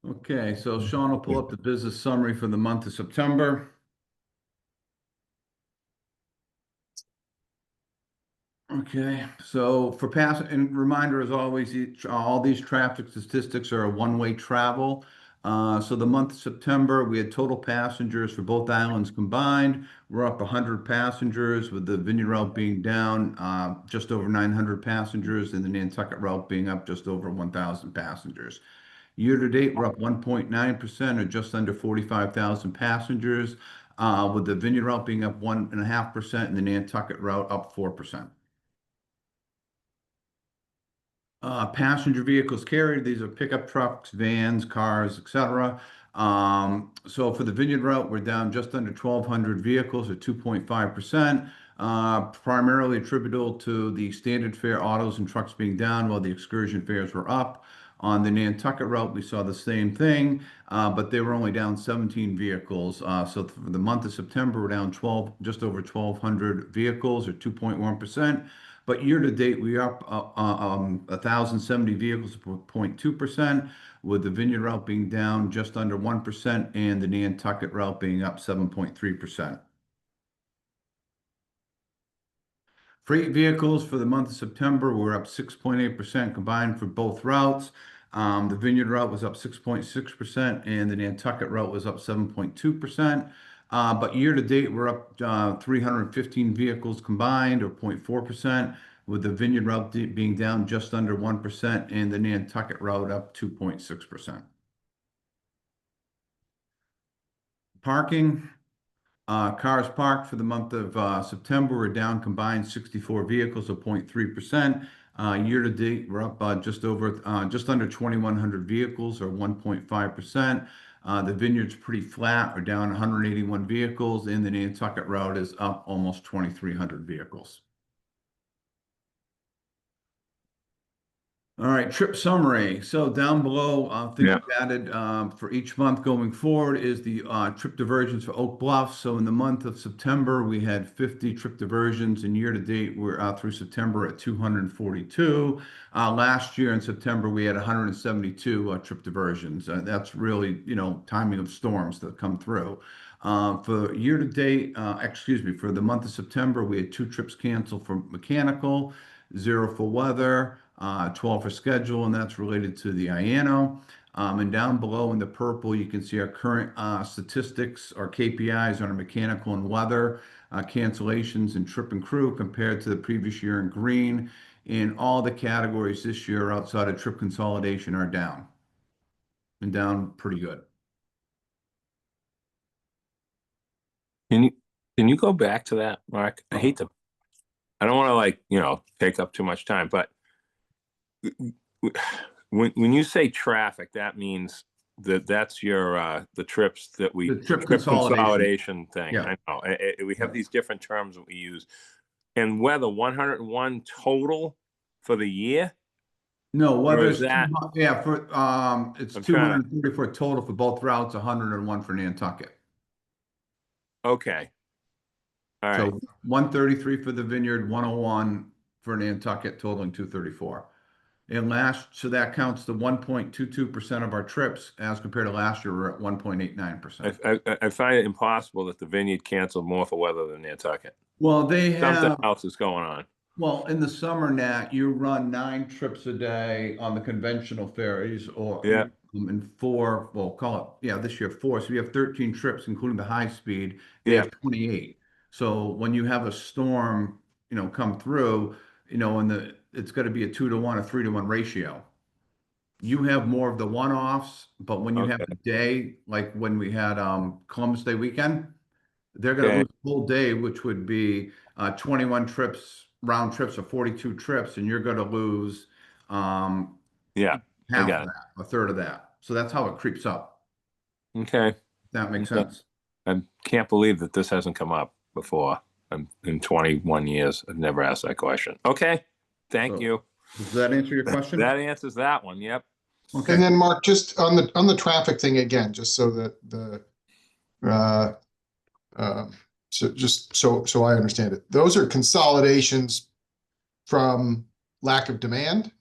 Okay, so Sean will pull up the business summary for the month of September. Okay, so for pass and reminder, as always, all these traffic statistics are a one-way travel. So the month of September, we had total passengers for both islands combined. We're up 100 passengers, with the Vineyard route being down just over 900 passengers, and the Nantucket route being up just over 1,000 passengers. Year to date, we're up 1.9%, or just under 45,000 passengers, with the Vineyard route being up 1.5%, and the Nantucket route up 4%. Passenger vehicles carried, these are pickup trucks, vans, cars, etc. So for the Vineyard route, we're down just under 1,200 vehicles, or 2.5%, primarily attributable to the standard fare autos and trucks being down, while the excursion fares were up. On the Nantucket route, we saw the same thing, but they were only down 17 vehicles. So for the month of September, we're down just over 1,200 vehicles, or 2.1%. But year to date, we are up 1,070 vehicles, 0.2%, with the Vineyard route being down just under 1%, and the Nantucket route being up 7.3%. Freight vehicles for the month of September were up 6.8% combined for both routes. The Vineyard route was up 6.6%, and the Nantucket route was up 7.2%. But year to date, we're up 315 vehicles combined, or 0.4%, with the Vineyard route being down just under 1%, and the Nantucket route up 2.6%. Parking. Cars parked for the month of September were down combined 64 vehicles, or 0.3%. Year to date, we're up just under 2,100 vehicles, or 1.5%. The Vineyard's pretty flat, or down 181 vehicles, and the Nantucket route is up almost 2,300 vehicles. All right, trip summary. So down below, things we've added for each month going forward is the trip diversions for Oak Bluff. So in the month of September, we had 50 trip diversions, and year to date, we're through September at 242. Last year in September, we had 172 trip diversions. That's really, timing of storms that come through. For year to date, for the month of September, we had 2 trips canceled for mechanical, 0 for weather, 12 for schedule, and that's related to the IANO. And down below in the purple, you can see our current statistics, our KPIs on our mechanical and weather, cancellations, and trip and crew compared to the previous year in green. And all the categories this year outside of trip consolidation are down, and down pretty good. Can you go back to that, Mark? I don't want to take up too much time, but when you say traffic, that means that's your the trips that the trip consolidation thing. Yeah. I know we have these different terms that we use. And weather 101 total for the year? No, weather is that? it's 234 total for both routes, 101 for Nantucket. Okay. All right. So 133 for the Vineyard, 101 for Nantucket, totaling 234. And so that counts to 1.22% of our trips, as compared to last year, we're at 1.89%. I find it impossible that the Vineyard canceled more for weather than Nantucket. Well, they have something else is going on. Well, in the summer, Nat, you run 9 trips a day on the conventional ferries, or and 4. Well, call it this year 4. So you have 13 trips, including the high speed. They have 28. So when you have a storm, come through, it's got to be a 2-to-1, a 3-to-1 ratio. You have more of the one-offs, but when you have a day, like when we had Columbus Day weekend, they're going to lose a whole day, which would be 21 trips, round trips, or 42 trips, and you're going to lose half of that, a third of that. So that's how it creeps up. Okay. That makes sense. I can't believe that this hasn't come up before. in 21 years. I've never asked that question. Okay, thank So, you. Does that answer your question? That answers that one. Yep. Okay. And then Mark, just on the traffic thing again, just so that so I understand it. Those are consolidations from lack of demand.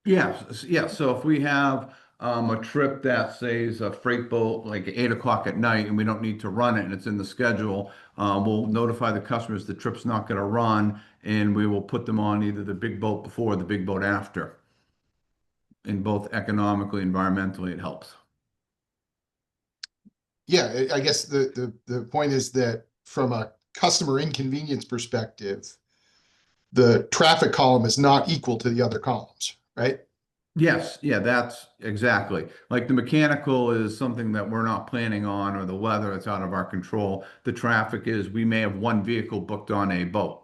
Yeah, yeah. So if we have a trip that says a freight boat like 8 o'clock at night and we don't need to run it and it's in the schedule, we'll notify the customers the trip's not going to run, and we will put them on either the big boat before or the big boat after. And both economically, environmentally, it helps. Yeah, I guess the point is that from a customer inconvenience perspective, the traffic column is not equal to the other columns, right? Yes, yeah, that's exactly. Like the mechanical is something that we're not planning on, or the weather, it's out of our control. The traffic is, we may have one vehicle booked on a boat.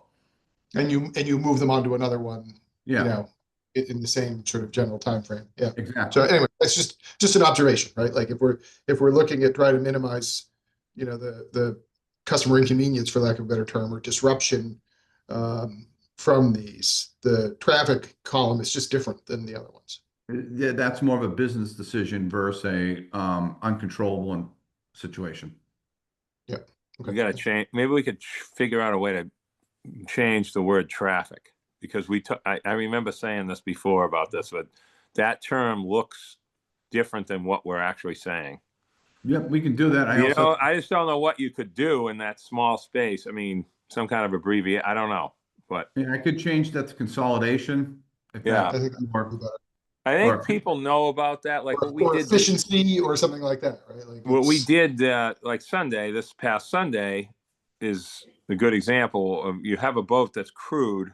And you move them onto another one, Yeah. you know, in the same sort of general time frame. Yeah. Exactly. So anyway, it's just an observation, right? Like if we're looking at trying to minimize, you know, the customer inconvenience, for lack of a better term, or disruption from these, the traffic column is just different than the other ones. Yeah, that's more of a business decision versus a uncontrollable situation. Yeah. Okay. We got to change. Maybe we could figure out a way to change the word traffic, because I remember saying this before about this, but that term looks different than what we're actually saying. Yep, we can do that. I just don't know what you could do in that small space. I mean, some kind of abbreviate. I don't know, but I could change that to consolidation. Yeah. I think that'd be better. I think people know about that. Like what we Or did, efficiency or something like that, right? Like what we did, like Sunday, this past Sunday, is a good example of, you have a boat that's crewed,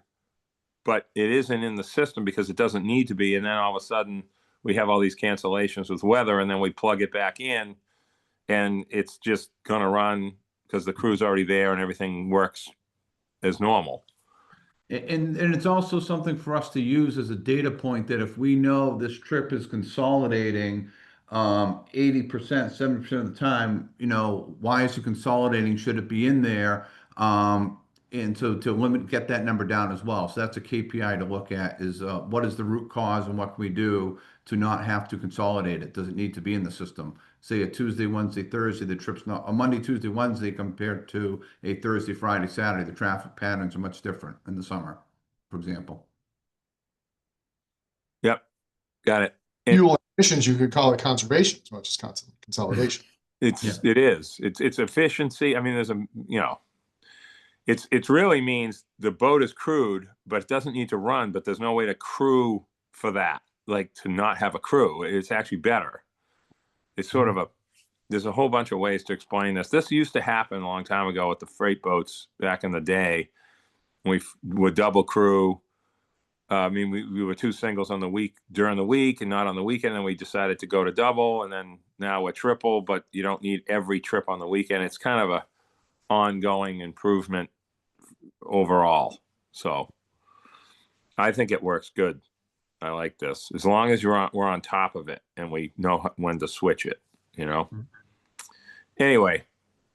but it isn't in the system because it doesn't need to be. And then all of a sudden we have all these cancellations with weather, and then we plug it back in and it's just going to run because the crew's already there and everything works as normal. And it's also something for us to use as a data point, that if we know this trip is consolidating 80%, 70% of the time, you know, why is it consolidating? Should it be in there? And so to get that number down as well. So that's a KPI to look at, is what is the root cause and what can we do to not have to consolidate it? Does it need to be in the system? Say a Tuesday, Wednesday, Thursday, the trip's not a Monday, Tuesday, Wednesday compared to a Thursday, Friday, Saturday. The traffic patterns are much different in the summer, for example. Yep. Got it. fuel emissions, you could call it conservation as much as consolidation. It is. It's efficiency. I mean, there's it really means the boat is crewed, but it doesn't need to run, but there's no way to crew for that, like to not have a crew. It's actually better. It's sort of there's a whole bunch of ways to explain this. This used to happen a long time ago with the freight boats back in the day. We would double crew. I mean, we were two singles on the week during the week and not on the weekend. And we decided to go to double, and then now we're triple, but you don't need every trip on the weekend. It's kind of a ongoing improvement overall. So I think it works good. I like this. As long as we're on top of it and we know when to switch it, you know? Anyway,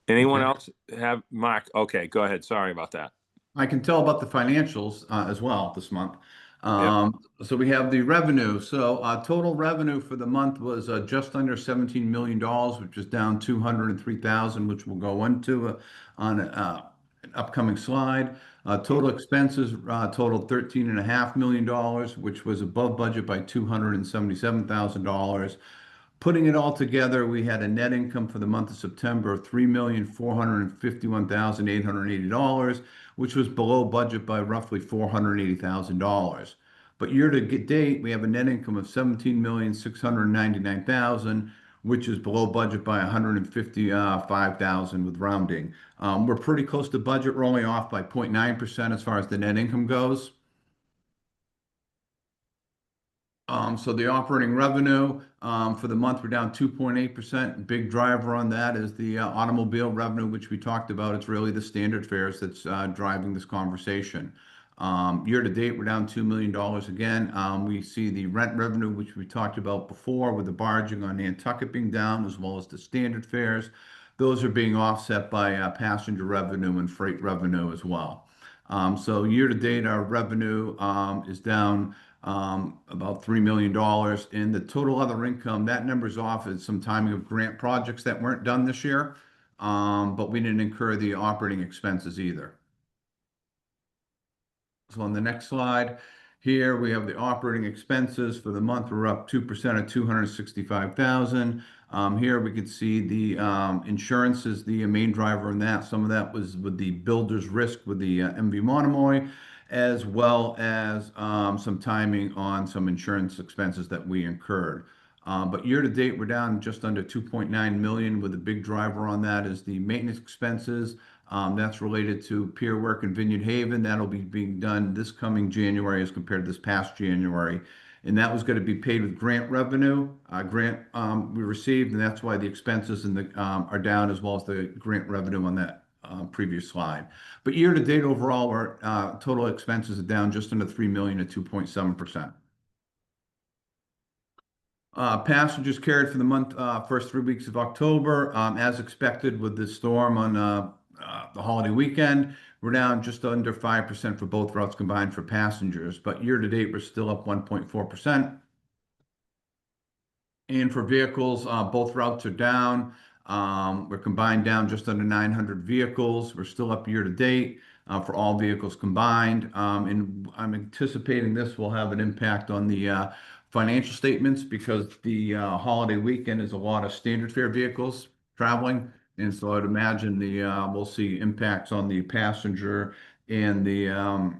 anyone else have Mark? Okay, go ahead. Sorry about that. I can tell about the financials as well this month. So we have the revenue. So total revenue for the month was just under $17 million, which is down 203,000, which we'll go into on an upcoming slide. Total expenses totaled $13.5 million, which was above budget by $277,000. Putting it all together, we had a net income for the month of September of $3,451,880, which was below budget by roughly $480,000. But year to date, we have a net income of $17,699,000, which is below budget by $155,000 with rounding. We're pretty close to budget, we're only off by 0.9% as far as the net income goes. So the operating revenue for the month, we're down 2.8%. Big driver on that is the automobile revenue, which we talked about. It's really the standard fares that's driving this conversation. Year to date, we're down $2 million again. We see the rent revenue, which we talked about before, with the barging on Nantucket being down, as well as the standard fares. those are being offset by passenger revenue and freight revenue as well. So year to date, our revenue is down about $3 million. In the total other income, that number's off at some timing of grant projects that weren't done this year, but we didn't incur the operating expenses either. So on the next slide, here we have the operating expenses for the month. We're up 2% at 265,000. Here we can see the insurance is the main driver in that. Some of that was with the builder's risk with the MV Monomoy, as well as some timing on some insurance expenses that we incurred. But year to date, we're down just under 2.9 million, with the big driver on that is the maintenance expenses. That's related to pier work in Vineyard Haven. That'll be being done this coming January as compared to this past January. And that was going to be paid with grant revenue, we received, and that's why the expenses are down, as well as the grant revenue on that previous slide. But year to date overall, our total expenses are down just under 3 million at 2.7%. Passengers carried for the month, first 3 weeks of October, as expected with the storm on the holiday weekend. We're down just under 5% for both routes combined for passengers, but year to date, we're still up 1.4%. And for vehicles, both routes are down. We're combined down just under 900 vehicles. We're still up year to date for all vehicles combined. And I'm anticipating this will have an impact on the financial statements, because the holiday weekend is a lot of standard fare vehicles traveling. And so I'd imagine we'll see impacts on the passenger and the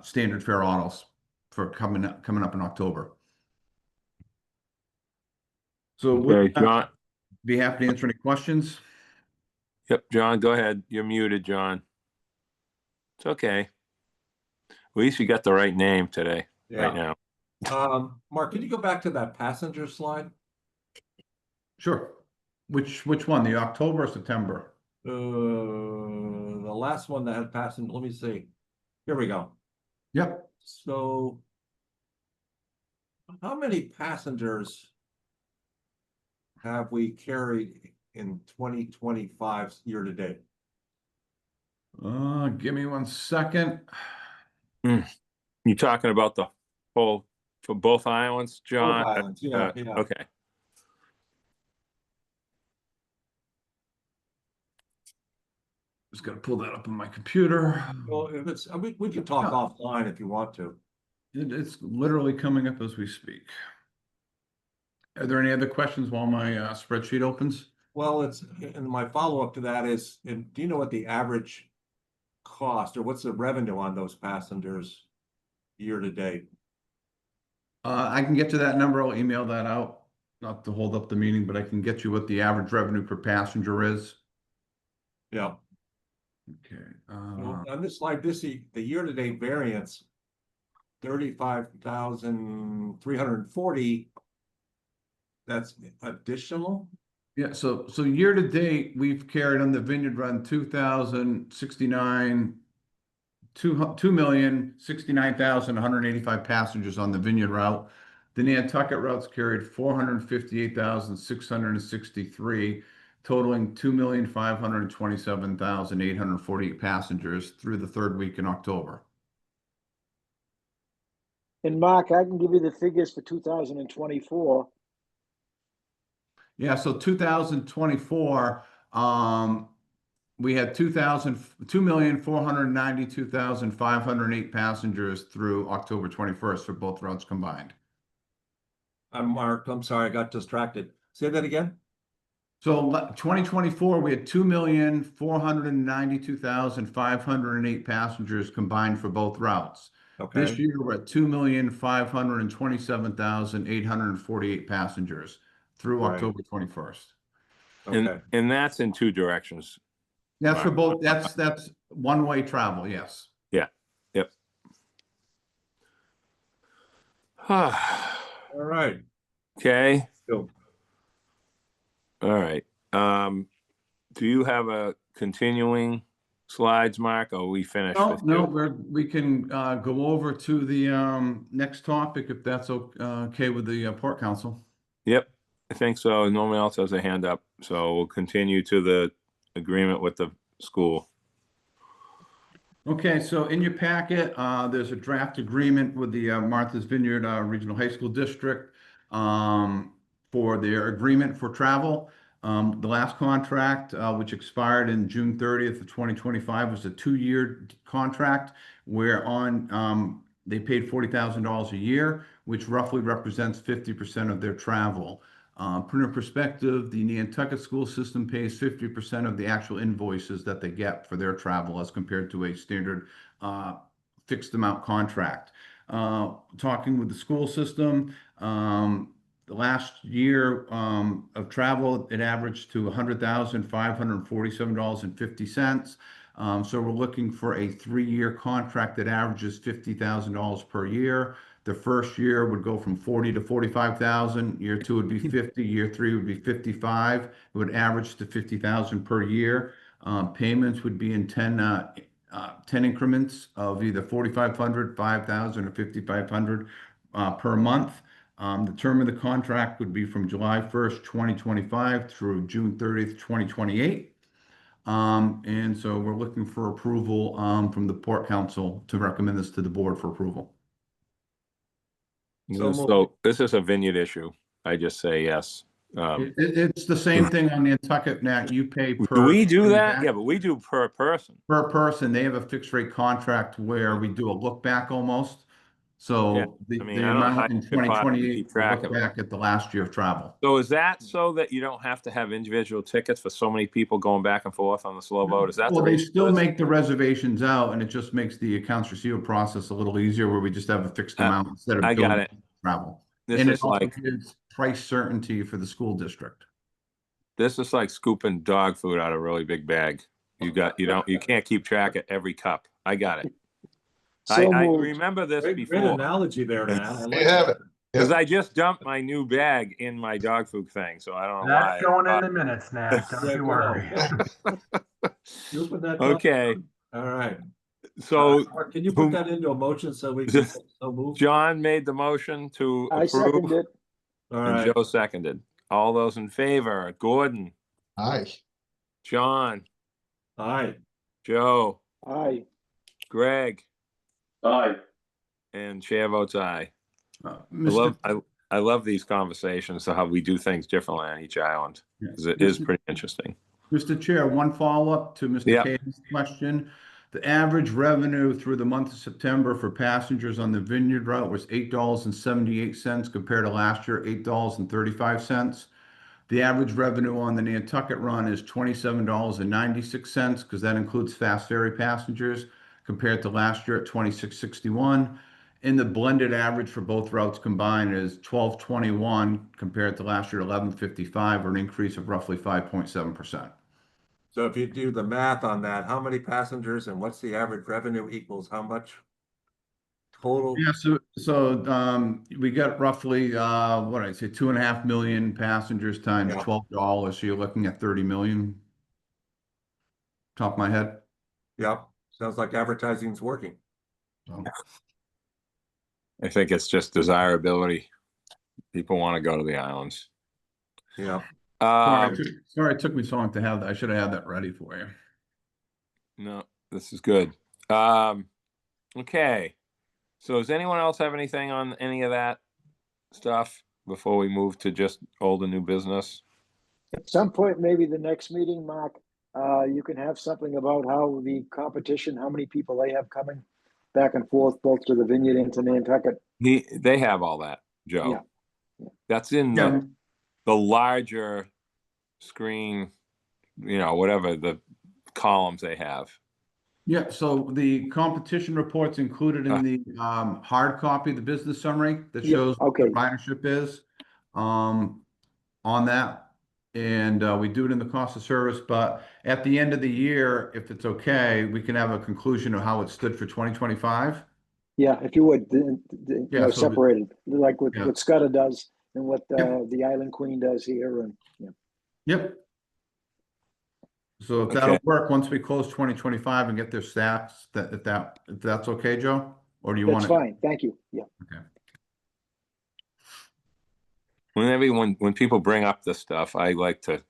standard fare autos for coming up in October. So Okay, John. Be happy to answer any questions. Yep, John, go ahead. You're muted, John. It's okay. At least you got the right name today, right now. Mark, can you go back to that passenger slide? Sure. Which one? The October or September? The last one that had passenger. Let me see. Here we go. Yep. So, how many passengers have we carried in 2025 year to date? Give me 1 second. You talking about the whole for both islands, John? Both islands, yeah. Okay. Just got to pull that up on my computer. Well, if it's, we can talk offline if you want to. It's literally coming up as we speak. Are there any other questions while my spreadsheet opens? Well, and my follow-up to that is, do you know what the average cost or what's the revenue on those passengers year to date? I can get to that number. I'll email that out. Not to hold up the meeting, but I can get you what the average revenue per passenger is. Yeah. Okay. On this slide, the year-to-date variance, 35,340. That's additional. Yeah. So year to date, we've carried on the Vineyard run 2,069,185 passengers on the Vineyard route. The Nantucket routes carried 458,663, totaling 2,527,848 passengers through the third week in October. And Mark, I can give you the figures for 2024. Yeah, so 2024, we had 2,492,508 passengers through October 21st for both routes combined. Mark, I'm sorry, I got distracted. Say that again. So 2024, we had 2,492,508 passengers combined for both routes. Okay. This year, we're at 2,527,848 passengers through October 21st. Okay. And that's in two directions. That's for both. That's one-way travel. Yes. Yeah. Yep. All right. Okay. Cool. All right. Do you have a continuing slides, Mark, or are we finished? We can go over to the next topic if that's okay with the Port Council. Yep. I think so. No one else has a hand up, so we'll continue to the agreement with the school. Okay, so in your packet, there's a draft agreement with the Martha's Vineyard Regional High School District for their agreement for travel. The last contract, which expired in June 30th of 2025, was a 2-year contract whereon they paid $40,000 a year, which roughly represents 50% of their travel. Put in perspective, the Nantucket school system pays 50% of the actual invoices that they get for their travel as compared to a standard fixed amount contract. Talking with the school system, the last year of travel, it averaged to $100,547.50. So we're looking for a 3-year contract that averages $50,000 per year. The first year would go from 40 to 45,000. Year 2 would be 50. Year 3 would be 55. It would average to 50,000 per year. Payments would be in 10 increments of either 4,500, 5,000, or 5,500 per month. The term of the contract would be from July 1st, 2025 through June 30th, 2028. And so we're looking for approval from the Port Council to recommend this to the board for approval. So this is a Vineyard issue. I just say yes. It's the same thing on Nantucket. Now you pay per. Do we do that? Yeah, but we do per person. Per person. They have a fixed rate contract where we do a look back almost. So Yeah. the amount in 2028, we look back at the last year of travel. So is that so that you don't have to have individual tickets for so many people going back and forth on the slow boat? Is that well, they still make the reservations out, and it just makes the accounts receivable process a little easier where we just have a fixed amount instead of I got it. Travel. This and is it also like gives price certainty for the school district. This is like scooping dog food out of a really big bag. You can't keep track of every cup. I got it. I remember this before. Great analogy there, man. You have it. Because I just dumped my new bag in my dog food thing, so I don't know That's why. going in the minutes, Nat. Don't you worry. Okay. All right. So can you put that into a motion so we can so move? John made the motion to approve. I second it. All and right. Joe seconded. All those in favor? Gordon. Aye. John. Aye. Joe. Aye. Greg. Aye. And chair votes aye. Mr. I love these conversations, so how we do things differently on each island, because it is pretty interesting. Mr. Chair, one follow-up to Mr. Caden's question. The average revenue through the month of September for passengers on the Vineyard route was $8.78 compared to last year, $8.35. The average revenue on the Nantucket run is $27.96 because that includes fast ferry passengers compared to last year at $26.61. And the blended average for both routes combined is $12.21 compared to last year $11.55, or an increase of roughly 5.7%. So if you do the math on that, how many passengers and what's the average revenue equals how much total? Yeah, so we got roughly what I say 2.5 million passengers times $12. So you're looking at 30 million. Top of my head. Yep. Sounds like advertising's working. I think it's just desirability. People want to go to the islands. Yeah. Sorry, it took me so long to have that. I should have had that ready for you. No, this is good. Okay. So does anyone else have anything on any of that stuff before we move to just old and new business? At some point, maybe the next meeting, Mark, you can have something about how the competition, how many people they have coming back and forth, both to the Vineyard and to Nantucket. They have all that, Joe. Yeah. That's in the larger screen, whatever the columns they have. Yeah, so the competition report's included in the hard copy, the business summary that shows what the ridership is on that. And we do it in the cost of service, but at the end of the year, if it's okay, we can have a conclusion of how it stood for 2025. Yeah, if you would, so separated, like what Scudder does and what the Island Queen does here. And Yep. So if that'll work, once we close 2025 and get their stats, if that's okay, Joe? Or do you want That's fine. Thank you. Yeah. Okay. when people bring up this stuff, I like to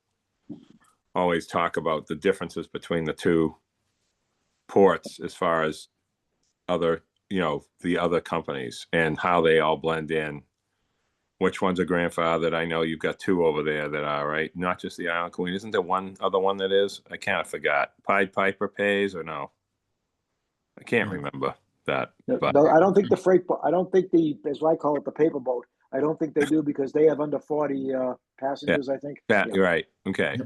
always talk about the differences between the two ports as far as other, the other companies and how they all blend in. Which one's a grandfathered? I know you've got two over there that are, right? Not just the Island Queen. Isn't there one other one that is? I kind of forgot. Pied Piper pays or no? I can't remember that. But No, I don't think the freight, I don't think as I call it, the paper boat, I don't think they do because they have under 40 passengers, I think. You're right. Okay.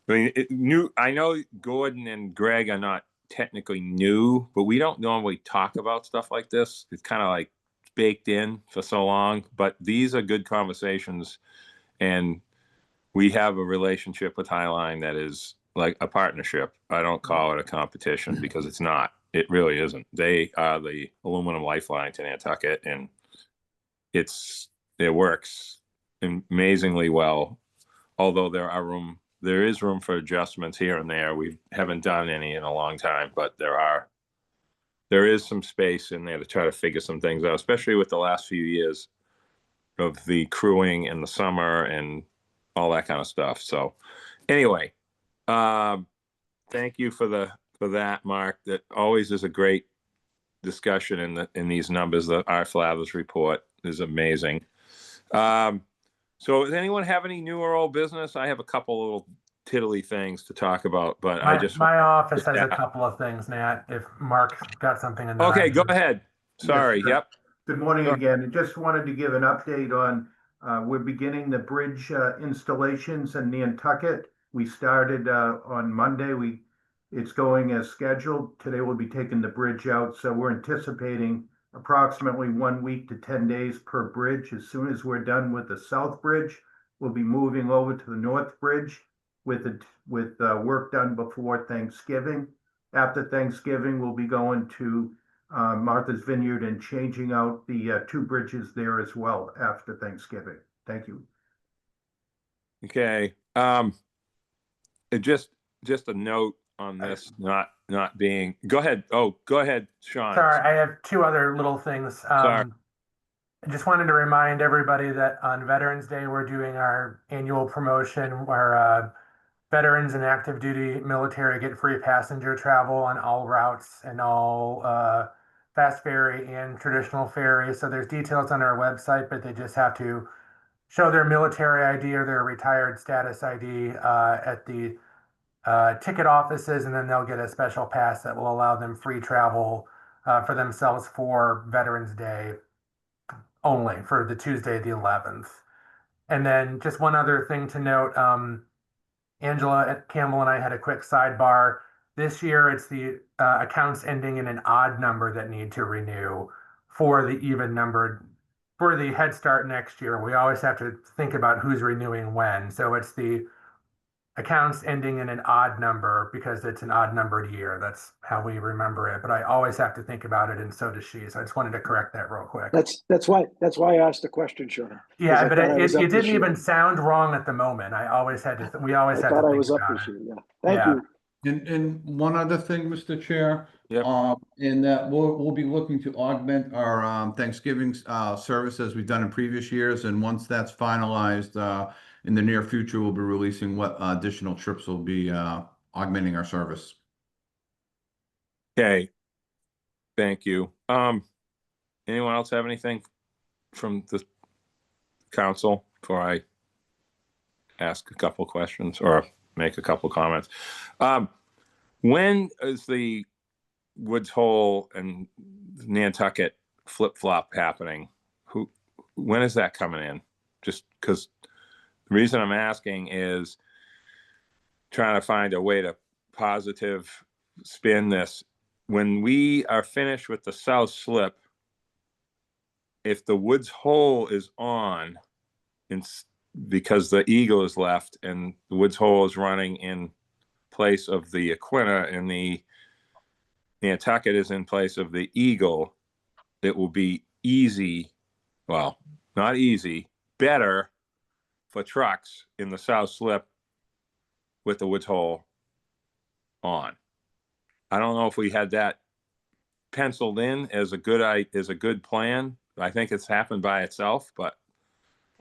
I mean, I know Gordon and Greg are not technically new, but we don't normally talk about stuff like this. It's kind of like baked in for so long, but these are good conversations, and we have a relationship with Highline that is like a partnership. I don't call it a competition because it's not. It really isn't. They are the aluminum lifeline to Nantucket, and it works amazingly well. Although there is room for adjustments here and there. We haven't done any in a long time, but there is some space in there to try to figure some things out, especially with the last few years of the crewing in the summer and all that kind of stuff. So anyway, thank you for that, Mark. That always is a great discussion in these numbers. The our Flathers report is amazing. So does anyone have any new or old business? I have a couple little tiddly things to talk about, but my office has a couple of things, Nat, if Mark's got something in there. Okay, go ahead. Sorry. Yep. Good morning again. I just wanted to give an update on, we're beginning the bridge installations in Nantucket. We started on Monday. It's going as scheduled. Today we'll be taking the bridge out. So we're anticipating approximately 1 week to 10 days per bridge. As soon as we're done with the South Bridge, we'll be moving over to the North Bridge with work done before Thanksgiving. After Thanksgiving, we'll be going to Martha's Vineyard and changing out the two bridges there as well after Thanksgiving. Thank you. Okay. Just a note on this not being. Go ahead. Oh, go ahead, Sean. Sorry, I have two other little things. Sorry. I just wanted to remind everybody that on Veterans Day, we're doing our annual promotion where veterans and active duty military get free passenger travel on all routes and all fast ferry and traditional ferry. So there's details on our website, but they just have to show their military ID or their retired status ID at the ticket offices, and then they'll get a special pass that will allow them free travel for themselves for Veterans Day only, for the Tuesday the 11th. And then just one other thing to note, Angela Campbell and I had a quick sidebar. This year, it's the accounts ending in an odd number that need to renew for the even numbered. For the Head Start next year, we always have to think about who's renewing when. So it's the accounts ending in an odd number because it's an odd numbered year. That's how we remember it. But I always have to think about it, and so does she. So I just wanted to correct that real quick. That's why I asked the question, Sean. Yeah, but it didn't even sound wrong at the moment. I always had to. We always had to. I thought I was up this year. Yeah. Thank you. And one other thing, Mr. Chair. Yep. In that we'll be looking to augment our Thanksgiving service as we've done in previous years, and once that's finalized, in the near future, we'll be releasing what additional trips will be augmenting our service. Okay. Thank you. Anyone else have anything from the council before I ask a couple questions or make a couple comments? When is the Woods Hole and Nantucket flip-flop happening? When is that coming in? Just because the reason I'm asking is trying to find a way to positive spin this. When we are finished with the South Slip, if the Woods Hole is on, because the Eagle is left and the Woods Hole is running in place of the Aquina and the Nantucket is in place of the Eagle, it will be easy, well, not easy, better for trucks in the South Slip with the Woods Hole on. I don't know if we had that penciled in as a good plan. I think it's happened by itself, but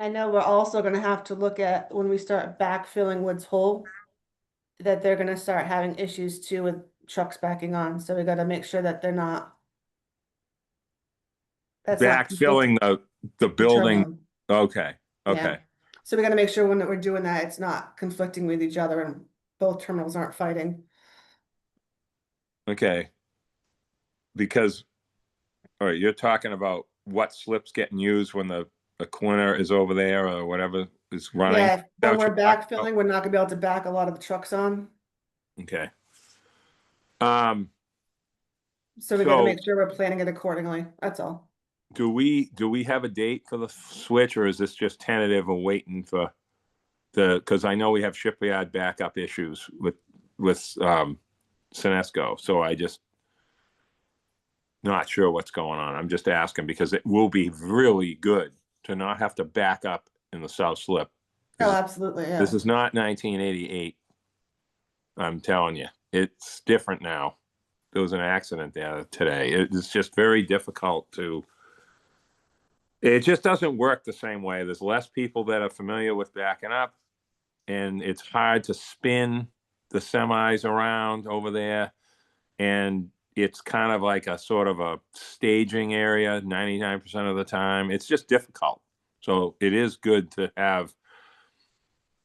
I know we're also gonna have to look at when we start backfilling Woods Hole, that they're gonna start having issues too with trucks backing on, so we gotta make sure that they're not. That's not Backfilling the building. terminal. Okay, Yeah. okay. So we gotta make sure when we're doing that, it's not conflicting with each other and both terminals aren't fighting. Okay. Because, all right, you're talking about what slip's getting used when the Quinter is over there or whatever is running. Yeah, Is that when what we're you're talking about? backfilling, we're not gonna be able to back a lot of the trucks on, Okay. so we gotta So- make sure we're planning it accordingly, that's all. Do we have a date for the switch, or is this just tentative and waiting for because I know we have shipyard backup issues with Senesco, so I just not sure what's going on. I'm just asking because it will be really good to not have to back up in the South Slip. Oh, absolutely, yeah. This is not 1988. I'm telling you, it's different now. There was an accident there today. It's just very difficult to. It just doesn't work the same way. There's less people that are familiar with backing up, and it's hard to spin the semis around over there. And it's kind of like a sort of a staging area 99% of the time. It's just difficult. So it is good to have,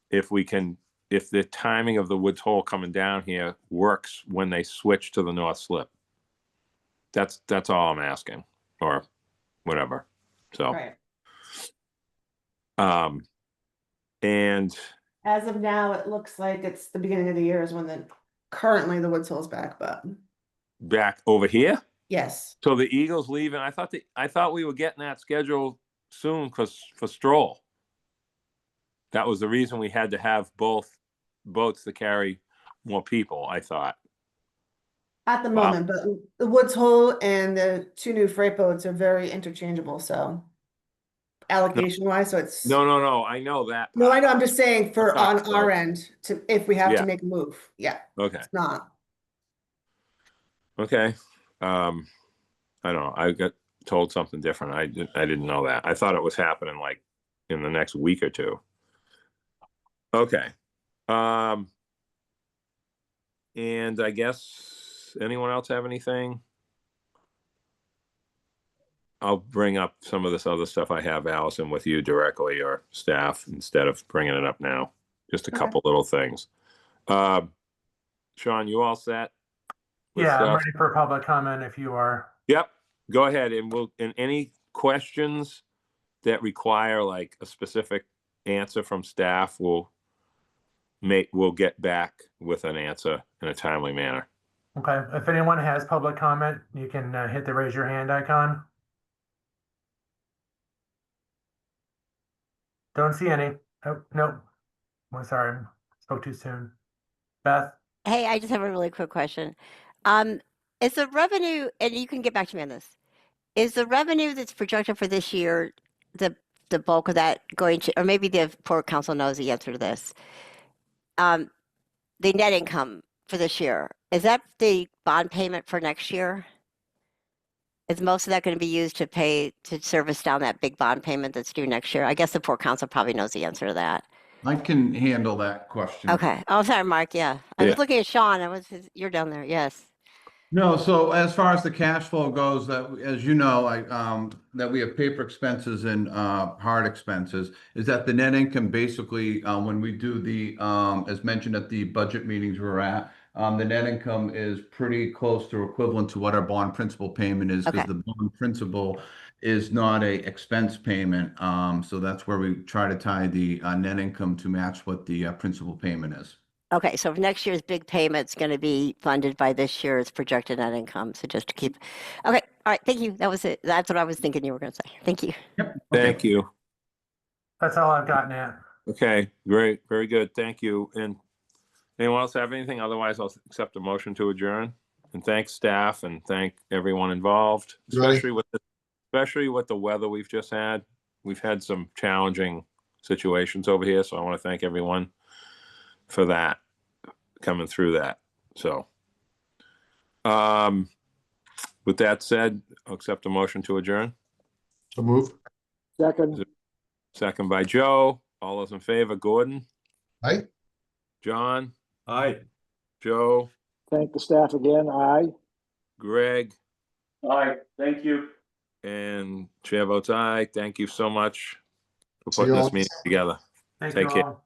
if the timing of the Woods Hole coming down here works when they switch to the North Slip. That's all I'm asking, or whatever. So, Right. and As of now, it looks like it's the beginning of the year is when currently the Woods Hole's back, but back over here. yes. So the Eagles leaving. I thought we were getting that scheduled soon because for Stroll. That was the reason we had to have both boats to carry more people, I thought. At the Wow. moment, but the Woods Hole and the two new freight boats are very interchangeable, so allocation wise, so it's. No, I know that. No, I know, I'm just saying for thought on so. our end, if we have Yeah. to make a move, yeah, Okay. it's not. Okay. I don't know. I got told something different. I didn't know that. I thought it was happening like in the next week or two. Okay. And I guess anyone else have anything? I'll bring up some of this other stuff I have, Allison, with you directly or staff instead of bringing it up now. Just a couple little things. Sean, you all set? with Yeah, I'm stuff? ready for public comment if you are. Yep, go ahead, and any questions that require like a specific answer from staff, we'll get back with an answer in a timely manner. Okay, if anyone has public comment, you can hit the raise your hand icon. Don't see any. Oh, nope. I'm sorry, spoke too soon. Beth? Hey, I just have a really quick question. Is the revenue, and you can get back to me on this, is the revenue that's projected for this year, the bulk of that going to, or maybe the Port Council knows the answer to this, the net income for this year, is that the bond payment for next year? Is most of that going to be used to service down that big bond payment that's due next year? I guess the Port Council probably knows the answer to that. I can handle that question. Okay. Oh, sorry, Mark. Yeah. I was looking at Sean. You're down there. Yes. No, so as far as the cash flow goes, that, as you know, that we have paper expenses and hard expenses, is that the net income basically, when we do the, as mentioned at the budget meetings we're at, the net income is pretty close to equivalent to what our bond principal payment is, because the bond principal is not a expense payment. So that's where we try to tie the net income to match what the principal payment is. Okay, so next year's big payment's going to be funded by this year's projected net income. So just to keep, okay, all right, thank you. That was it. That's what I was thinking you were going to say. Thank you. Yep. Thank you. That's all I've got, Nat. Okay, great, very good. Thank you. And anyone else have anything? Otherwise, I'll accept a motion to adjourn. And thank staff and thank everyone involved, especially with the weather we've just had. We've had some challenging situations over here, so I want to thank everyone for that, coming through that. So with that said, I'll accept a motion to adjourn. So move. Second. Second by Joe. All those in favor, Gordon, Aye. John, Aye. Joe, Thank the staff again. Aye. Greg, Aye, thank you. and chair votes aye. Thank you so much for See you putting all. this meeting together. Thank Take you care. all.